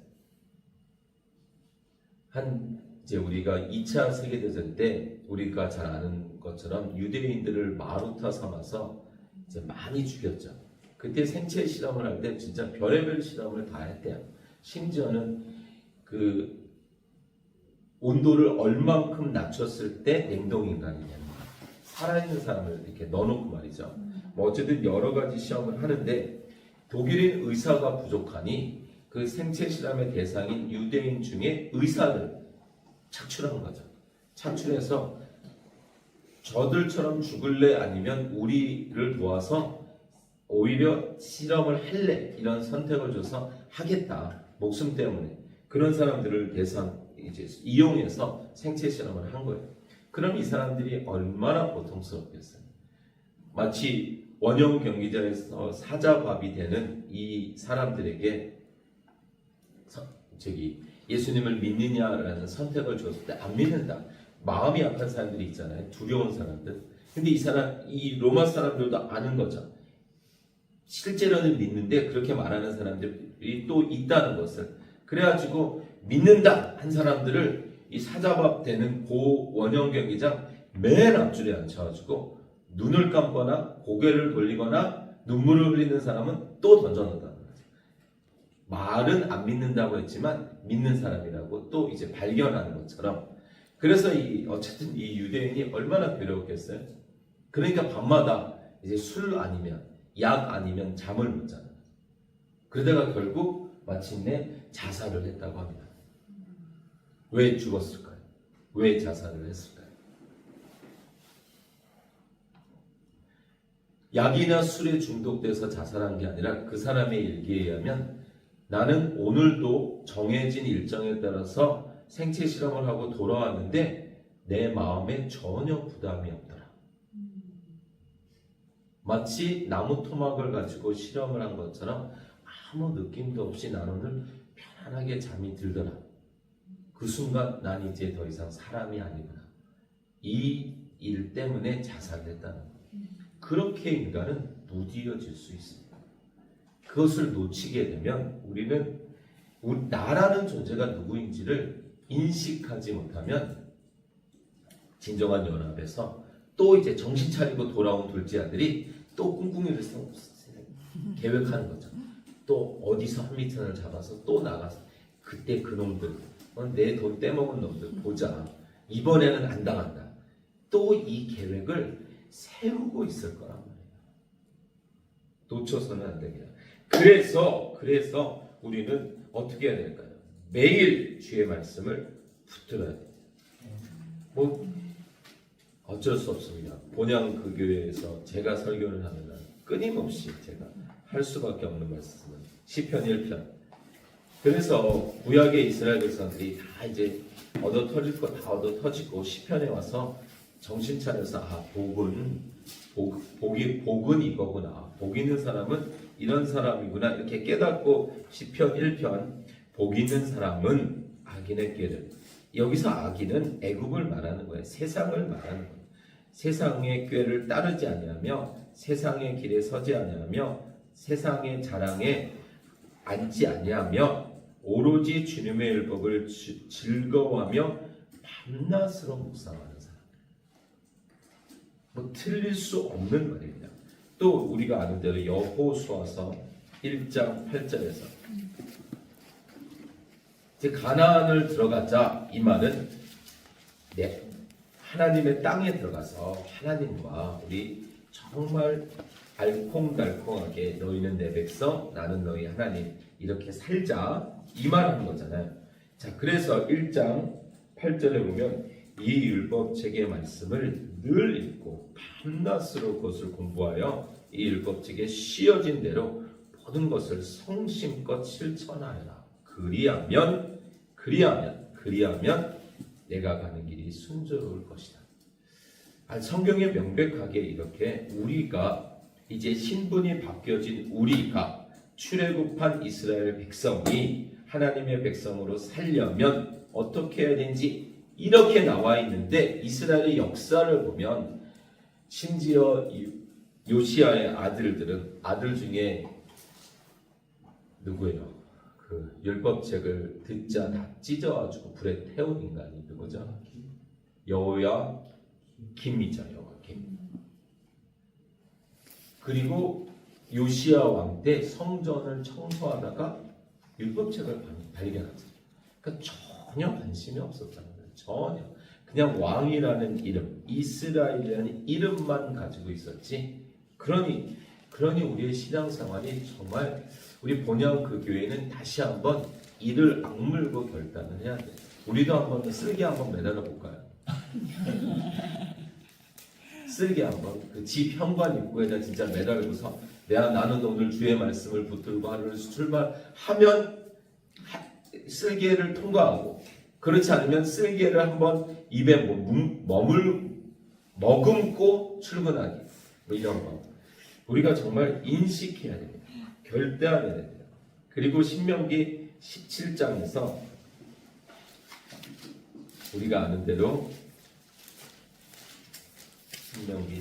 이제 우리가 2차 세계대전 때 우리가 잘 아는 것처럼 유대인들을 마루타 삼아서 이제 많이 죽였죠. 그때 생체 실험을 할 때 진짜 별의별 실험을 다 했대요. 심지어는 그 온도를 얼만큼 낮췄을 때 냉동인간이 되는 거야. 살아있는 사람을 이렇게 넣어놓고 말이죠. 뭐 어쨌든 여러 가지 시험을 하는데 독일인 의사가 부족하니 그 생체 실험의 대상인 유대인 중에 의사를 착출한 거죠. 착출해서 저들처럼 죽을래 아니면 우리를 도와서 오히려 실험을 할래 이런 선택을 줘서 하겠다. 목숨 때문에 그런 사람들을 이제 이용해서 생체 실험을 한 거예요. 그럼 이 사람들이 얼마나 고통스럽겠어요. 마치 원형 경기장에서 사자밥이 되는 이 사람들에게 예수님을 믿느냐라는 선택을 줬을 때 안 믿는다. 마음이 약한 사람들이 있잖아요. 두려운 사람들. 근데 이 로마 사람들도 아는 거죠. 실제로는 믿는데 그렇게 말하는 사람들이 또 있다는 것을. 그래가지고 믿는다 한 사람들을 이 사자밥 되는 원형 경기장 맨 앞줄에 앉혀가지고 눈을 감거나 고개를 돌리거나 눈물을 흘리는 사람은 또 던져놓는다는 거죠. 말은 안 믿는다고 했지만 믿는 사람이라고 또 이제 발견하는 것처럼. 그래서 어쨌든 이 유대인이 얼마나 괴로웠겠어요. 그러니까 밤마다 이제 술 아니면 약 아니면 잠을 못 자는 거죠. 그러다가 결국 마침내 자살을 했다고 합니다. 왜 죽었을까요? 왜 자살을 했을까요? 약이나 술에 중독돼서 자살한 게 아니라 그 사람의 일기에 의하면 나는 오늘도 정해진 일정에 따라서 생체 실험을 하고 돌아왔는데 내 마음에 전혀 부담이 없더라. 마치 나무 토막을 가지고 실험을 한 것처럼 아무 느낌도 없이 난 오늘 편안하게 잠이 들더라. 그 순간 난 이제 더 이상 사람이 아니구나. 이 일 때문에 자살했다는 거예요. 그렇게 인간은 무디어질 수 있습니다. 그것을 놓치게 되면 우리는 나라는 존재가 누구인지를 인식하지 못하면 진정한 연합에서 또 이제 정신 차리고 돌아온 둘째 아들이 또 꿍꿍이를 계획하는 거죠. 또 어디서 한 미천을 잡아서 또 나가서 그때 그놈들 내 돈 떼먹은 놈들 보자. 이번에는 안 당한다. 또 이 계획을 세우고 있을 거란 말이에요. 놓쳐서는 안 됩니다. 그래서 우리는 어떻게 해야 될까요? 매일 주의 말씀을 붙들어야 돼요. 뭐 어쩔 수 없습니다. 본향 그 교회에서 제가 설교를 하면 끊임없이 제가 할 수밖에 없는 말씀은 시편 1편. 그래서 구약의 이스라엘 백성들이 다 이제 얻어 터질 거 다 얻어 터지고 시편에 와서 정신 차려서 복은 이거구나. 복 있는 사람은 이런 사람이구나. 이렇게 깨닫고 시편 1편 복 있는 사람은 악인의 꾀를, 여기서 악인은 애굽을 말하는 거예요. 세상을 말하는 거예요. 세상의 꾀를 따르지 아니하며 세상의 길에 서지 아니하며 세상의 자랑에 앉지 아니하며 오로지 주님의 율법을 즐거워하며 밤낮으로 묵상하는 사람. 뭐 틀릴 수 없는 말입니다. 또 우리가 아는 대로 여호수아서 1장 8절에서 이제 가나안을 들어가자, 이 말은 하나님의 땅에 들어가서 하나님과 우리 정말 알콩달콩하게 너희는 내 백성 나는 너희 하나님 이렇게 살자, 이 말하는 거잖아요. 자, 그래서 1장 8절에 보면 이 율법책의 말씀을 늘 읽고 밤낮으로 그것을 공부하여 이 율법책에 씌어진 대로 모든 것을 성심껏 실천하여라. 그리하면 내가 가는 길이 순조로울 것이다. 성경에 명백하게 이렇게 우리가 이제 신분이 바뀌어진 우리가 출애굽한 이스라엘 백성이 하나님의 백성으로 살려면 어떻게 해야 되는지 이렇게 나와 있는데, 이스라엘의 역사를 보면 심지어 요시아의 아들 중에 누구예요? 그 율법책을 듣자 다 찢어가지고 불에 태운 인간이 누구죠? 여호야김이죠. 여호야김. 그리고 요시야 왕 때 성전을 청소하다가 율법책을 발견하죠. 그러니까 전혀 관심이 없었다는 거예요. 전혀. 그냥 왕이라는 이름, 이스라엘이라는 이름만 가지고 있었지. 그러니 우리의 신앙생활이 정말, 우리 본향 그 교회는 다시 한번 이를 악물고 결단을 해야 돼요. 우리도 한번 쓸개 한번 매달아 볼까요? 쓸개 한번 그 집 현관 입구에다 진짜 매달고서 나는 오늘 주의 말씀을 붙들고 하루를 출발하면 쓸개를 통과하고, 그렇지 않으면 쓸개를 한번 입에 머금고 출근하기, 뭐 이런 거 우리가 정말 인식해야 됩니다. 결단해야 됩니다. 그리고 신명기 17장에서 우리가 아는 대로 신명기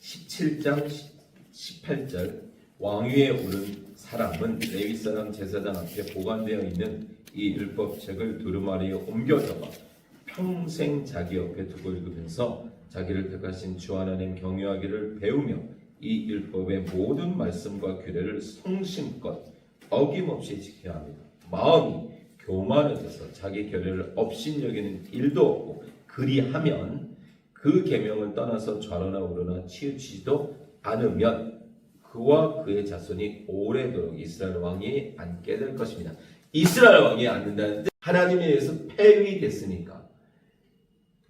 17장 18절 왕위에 오른 사람은 레위 사람 제사장 앞에 보관되어 있는 이 율법책을 두루마리에 옮겨다가 평생 자기 옆에 두고 읽으면서 자기를 택하신 주 하나님 경외하기를 배우며 이 율법의 모든 말씀과 규례를 성심껏 어김없이 지켜야 합니다. 마음이 교만해져서 자기 결례를 업신여기는 일도 없고 그리하면 그 계명을 떠나서 좌로나 우로나 치우치지도 않으면 그와 그의 자손이 오래도록 이스라엘 왕위에 앉게 될 것입니다. 이스라엘 왕위에 앉는다는데 하나님에 의해서 폐위됐으니까.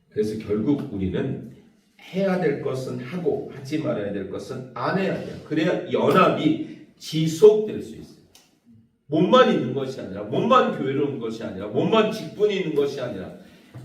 그래서 결국 우리는 해야 될 것은 하고 하지 말아야 될 것은 안 해야 돼요. 그래야 연합이 지속될 수 있어요. 몸만 있는 것이 아니라, 몸만 교회로 온 것이 아니라, 몸만 직분이 있는 것이 아니라,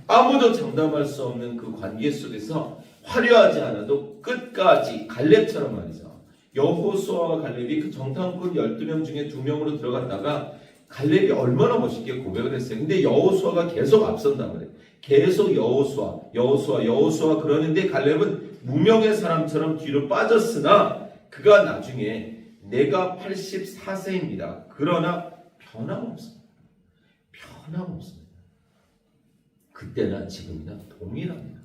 아무도 장담할 수 없는 그 관계 속에서 화려하지 않아도 끝까지 갈렙처럼 말이죠. 여호수아와 갈렙이 그 정탐꾼 12명 중에 2명으로 들어갔다가 갈렙이 얼마나 멋있게 고백을 했어요. 근데 여호수아가 계속 앞선단 말이에요. 계속 여호수아 그러는데 갈렙은 무명의 사람처럼 뒤로 빠졌으나 그가 나중에 내가 84세입니다. 그러나 변함없습니다. 그때나 지금이나 동일합니다.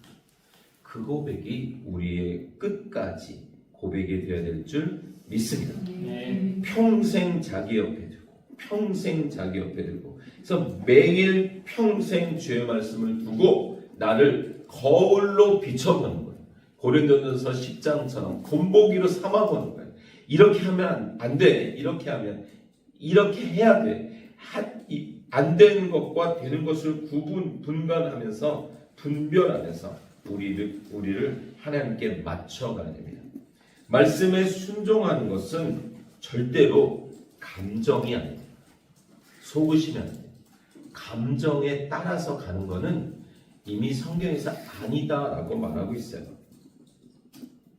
그 고백이 우리의 끝까지 고백이 되어야 될 줄 믿습니다. 평생 자기 옆에 두고 그래서 매일 평생 주의 말씀을 두고 나를 거울로 비춰보는 거예요. 고린도전서 10장처럼 본보기로 삼아보는 거예요. 이렇게 하면 안 돼. 이렇게 하면 이렇게 해야 돼. 안 되는 것과 되는 것을 분간하면서 분별하면서 우리를 하나님께 맞춰가야 됩니다. 말씀에 순종하는 것은 절대로 감정이 아닙니다. 속으시면 안 돼요. 감정에 따라서 가는 것은 이미 성경에서 아니다라고 말하고 있어요.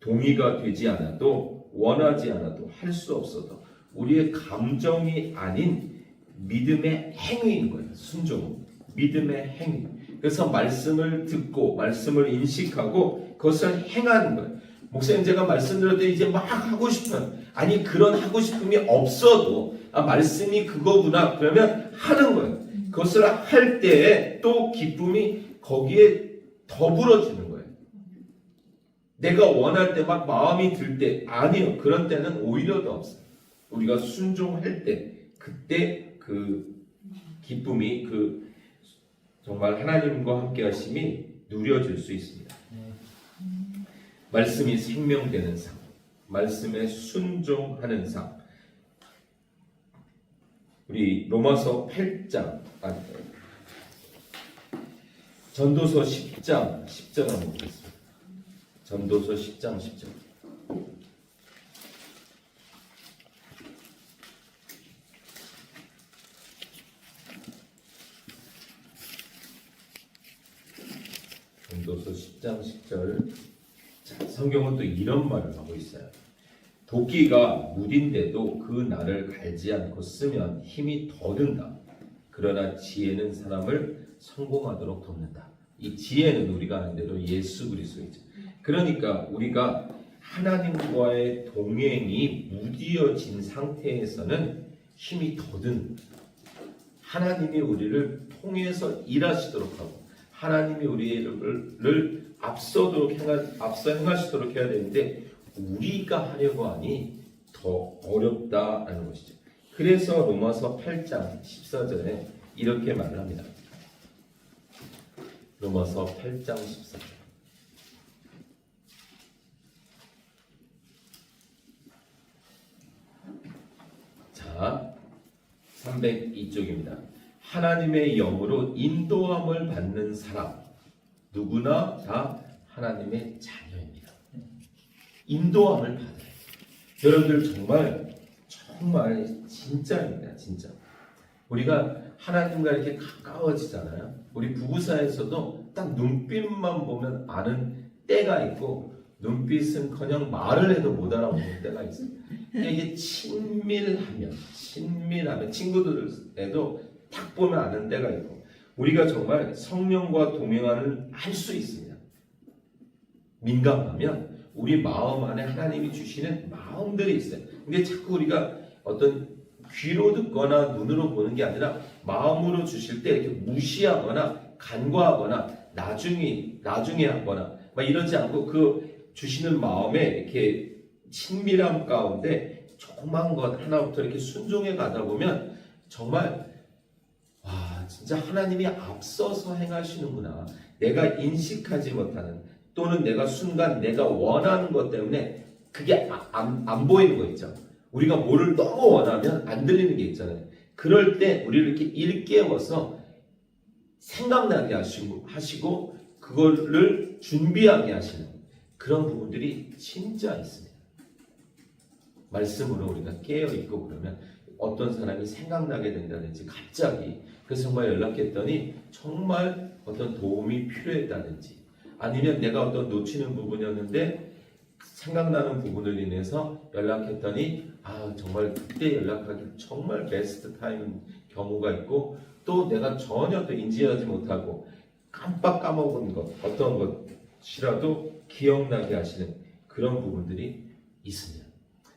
동의가 되지 않아도 원하지 않아도 할 수 없어도 우리의 감정이 아닌 믿음의 행위인 거예요. 순종, 믿음의 행위. 그래서 말씀을 듣고 말씀을 인식하고 그것을 행하는 거예요. 목사님 제가 말씀드릴 때 이제 막 하고 싶어요. 아니 그런 하고 싶음이 없어도 말씀이 그거구나 그러면 하는 거예요. 그것을 할 때에 또 기쁨이 거기에 더불어지는 거예요. 내가 원할 때 막 마음이 들 때 아니요. 그런 때는 오히려 더 없어요. 우리가 순종할 때 그때 그 기쁨이 그 정말 하나님과 함께 하심이 누려질 수 있습니다. 말씀이 생명되는 삶, 말씀에 순종하는 삶. 우리 로마서 8장, 전도서 10장 10절 한번 보겠습니다. 전도서 10장 10절. 전도서 10장 10절. 자, 성경은 또 이런 말을 하고 있어요. 도끼가 무딘데도 그 날을 갈지 않고 쓰면 힘이 더 든다. 그러나 지혜는 사람을 성공하도록 돕는다. 이 지혜는 우리가 아는 대로 예수 그리스도이죠. 그러니까 우리가 하나님과의 동행이 무디어진 상태에서는 힘이 더 든 하나님이 우리를 통해서 일하시도록 하고 하나님이 우리를 앞서 행하시도록 해야 되는데 우리가 하려고 하니 더 어렵다라는 것이죠. 그래서 로마서 8장 14절에 이렇게 말을 합니다. 로마서 8장 14절. 자, 302쪽입니다. 하나님의 영으로 인도함을 받는 사람 누구나 다 하나님의 자녀입니다. 인도함을 받아요. 여러분들 정말 진짜입니다. 진짜. 우리가 하나님과 이렇게 가까워지잖아요. 우리 부부 사이에서도 딱 눈빛만 보면 아는 때가 있고 눈빛은커녕 말을 해도 못 알아보는 때가 있어요. 이게 친밀하면 친구들에도 딱 보면 아는 때가 있고 우리가 정말 성령과 동행하는 할 수 있습니다. 민감하면 우리 마음 안에 하나님이 주시는 마음들이 있어요. 근데 자꾸 우리가 어떤 귀로 듣거나 눈으로 보는 게 아니라 마음으로 주실 때 이렇게 무시하거나 간과하거나 나중에 하거나 막 이러지 않고 그 주시는 마음에 이렇게 친밀함 가운데 조그만 것 하나부터 이렇게 순종해 가다 보면 정말 진짜 하나님이 앞서서 행하시는구나. 내가 인식하지 못하는 또는 내가 순간 내가 원하는 것 때문에 그게 안 보이는 거 있죠. 우리가 뭐를 너무 원하면 안 들리는 게 있잖아요. 그럴 때 우리를 이렇게 일깨워서 생각나게 하시고 그거를 준비하게 하시는 그런 부분들이 진짜 있습니다. 말씀으로 우리가 깨어있고 그러면 어떤 사람이 생각나게 된다든지 갑자기 그래서 정말 연락했더니 정말 어떤 도움이 필요했다든지 아니면 내가 어떤 놓치는 부분이었는데 생각나는 부분을 인해서 연락했더니 정말 그때 연락하기 정말 베스트 타임인 경우가 있고 또 내가 전혀 또 인지하지 못하고 깜빡 까먹은 것 어떤 것이라도 기억나게 하시는 그런 부분들이 있습니다.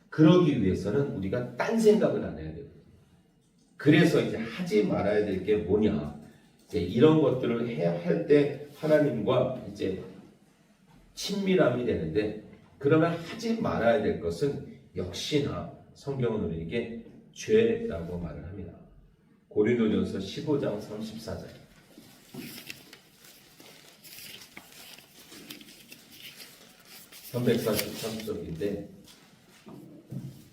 그러기 위해서는 우리가 딴 생각을 안 해야 돼요. 그래서 이제 하지 말아야 될 게 뭐냐? 이제 이런 것들을 해야 할 때 하나님과 이제 친밀함이 되는데 그러면 하지 말아야 될 것은 역시나 성경은 우리에게 죄라고 말을 합니다. 고린도전서 15장 34절. 343쪽인데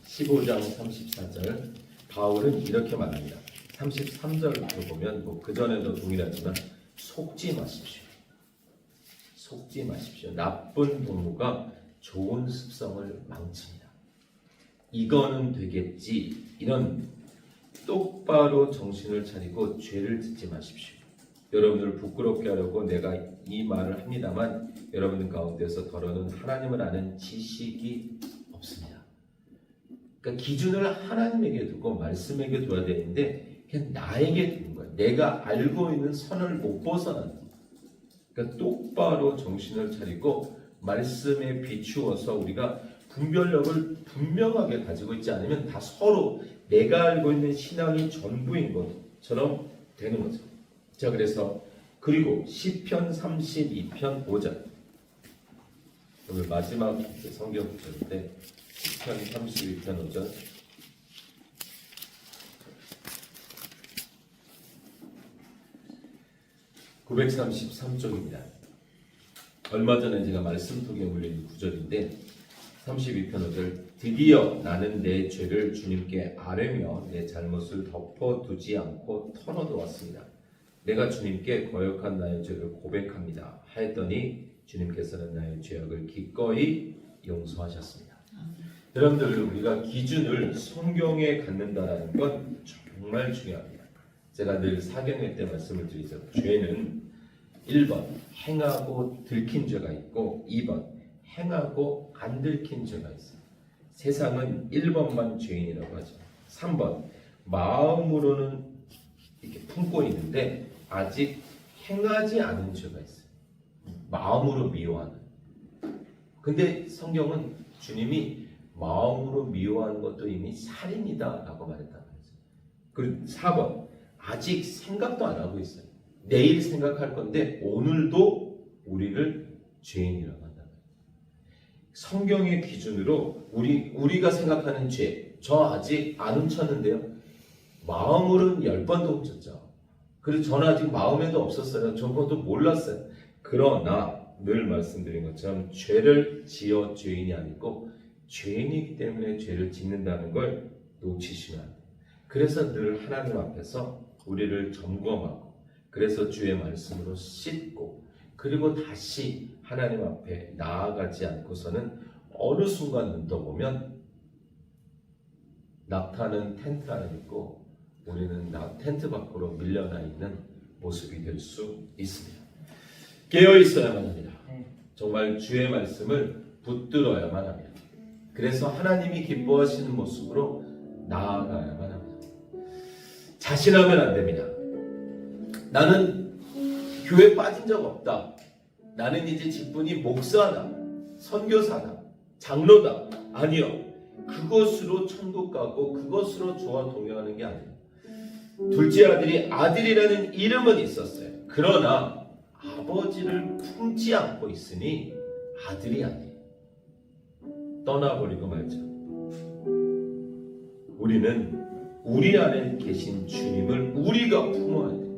15장 34절 바울은 이렇게 말합니다. 33절부터 보면 그 전에도 동일하지만 속지 마십시오. 속지 마십시오. 나쁜 동무가 좋은 습성을 망칩니다. 이거는 되겠지. 이런 똑바로 정신을 차리고 죄를 짓지 마십시오. 여러분들을 부끄럽게 하려고 내가 이 말을 합니다만 여러분 가운데서 더러는 하나님을 아는 지식이 없습니다. 그러니까 기준을 하나님에게 두고 말씀에게 둬야 되는데 그냥 나에게 두는 거예요. 내가 알고 있는 선을 못 벗어나는 거예요. 그러니까 똑바로 정신을 차리고 말씀에 비추어서 우리가 분별력을 분명하게 가지고 있지 않으면 다 서로 내가 알고 있는 신앙이 전부인 것처럼 되는 거죠. 자, 그래서 그리고 시편 32편 5절 오늘 마지막 성경 구절인데 시편 32편 5절 (933쪽입니다) 얼마 전에 제가 말씀통에 올린 구절인데 32편 5절 드디어 나는 내 죄를 주님께 아뢰며 내 잘못을 덮어두지 않고 털어놓았습니다. 내가 주님께 거역한 나의 죄를 고백합니다 하였더니 주님께서는 나의 죄악을 기꺼이 용서하셨습니다. 여러분들 우리가 기준을 성경에 갖는다는 건 정말 중요합니다. 제가 늘 사경회 때 말씀을 드리죠. 죄는 1번 행하고 들킨 죄가 있고 2번 행하고 안 들킨 죄가 있어요. 세상은 1번만 죄인이라고 하죠. 3번 마음으로는 이렇게 품고 있는데 아직 행하지 않은 죄가 있어요. 마음으로 미워하는. 근데 성경은 주님이 마음으로 미워하는 것도 이미 살인이다 라고 말했다는 거죠. 그리고 4번 아직 생각도 안 하고 있어요. 내일 생각할 건데 오늘도 우리를 죄인이라고 한다. 성경의 기준으로 우리가 생각하는 죄, 저 아직 안 훔쳤는데요. 마음으로는 10번도 훔쳤죠. 그리고 저는 아직 마음에도 없었어요. 저것도 몰랐어요. 그러나 늘 말씀드린 것처럼 죄를 지어 죄인이 아니고 죄인이기 때문에 죄를 짓는다는 걸 놓치시면 안 돼요. 그래서 늘 하나님 앞에서 우리를 점검하고 그래서 주의 말씀으로 씻고 그리고 다시 하나님 앞에 나아가지 않고서는 어느 순간 눈 떠보면 낙타는 텐트 안에 있고 우리는 텐트 밖으로 밀려나 있는 모습이 될 수 있습니다. 깨어 있어야만 합니다. 정말 주의 말씀을 붙들어야만 합니다. 그래서 하나님이 기뻐하시는 모습으로 나아가야만 합니다. 자신하면 안 됩니다. 나는 교회 빠진 적 없다. 나는 이제 직분이 목사다, 선교사다, 장로다. 아니요. 그것으로 천국 가고 그것으로 저와 동행하는 게 아니에요. 둘째 아들이 아들이라는 이름은 있었어요. 그러나 아버지를 품지 않고 있으니 아들이 아니에요. 떠나버리고 말죠. 우리는 우리 안에 계신 주님을 우리가 품어야 돼요.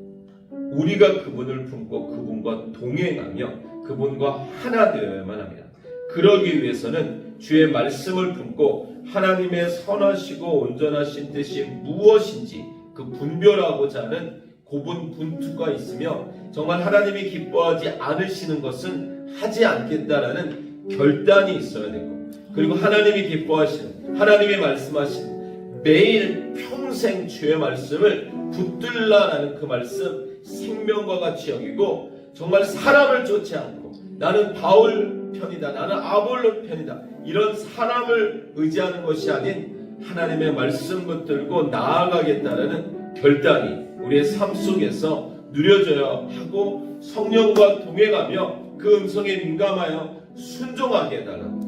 우리가 그분을 품고 그분과 동행하며 그분과 하나 되어야만 합니다. 그러기 위해서는 주의 말씀을 품고 하나님의 선하시고 온전하신 뜻이 무엇인지 그 분별하고자 하는 고분분투가 있으며 정말 하나님이 기뻐하지 않으시는 것은 하지 않겠다라는 결단이 있어야 되고 그리고 하나님이 기뻐하시는 하나님이 말씀하시는 매일 평생 주의 말씀을 붙들라라는 그 말씀 생명과 같이 여기고 정말 사람을 쫓지 않고 나는 바울 편이다 나는 아볼로 편이다 이런 사람을 의지하는 것이 아닌 하나님의 말씀 붙들고 나아가겠다라는 결단이 우리의 삶 속에서 누려져야 하고 성령과 동행하며 그 음성에 민감하여 순종하게 해달라고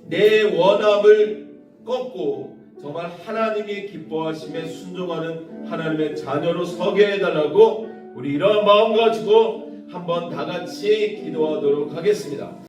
내 원함을 꺾고 정말 하나님이 기뻐하심에 순종하는 하나님의 자녀로 서게 해달라고 우리 이러한 마음 가지고 한번 다 같이 기도하도록 하겠습니다.